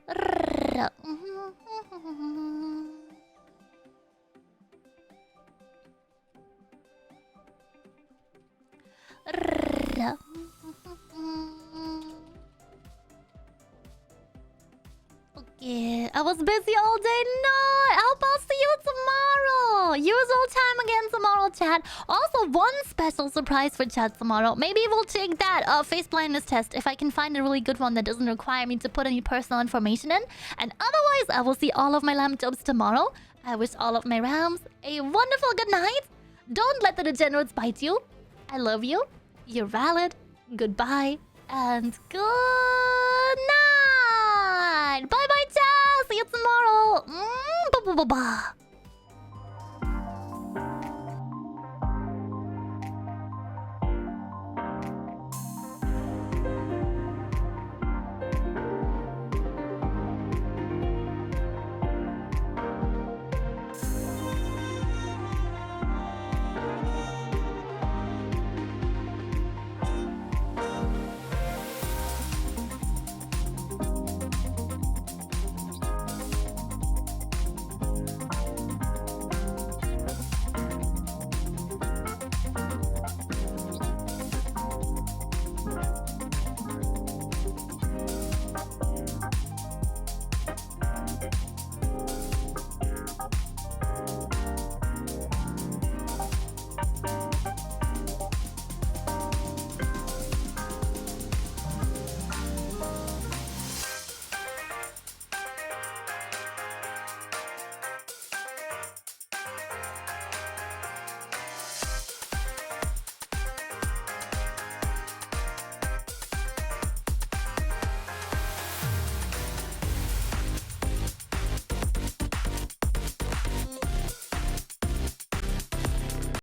Okay, I was busy all day. No, I'll see you tomorrow. Usual time again tomorrow, chat. Also, one special surprise for chat tomorrow. Maybe we'll take that face blindness test if I can find a really good one that doesn't require me to put any personal information in. And otherwise, I will see all of my lamb jobs tomorrow. I wish all of my rams a wonderful good night. Don't let the degenerates bite you. I love you. You're valid. Goodbye and good night. Bye bye, chat. See you tomorrow. Ba ba ba ba.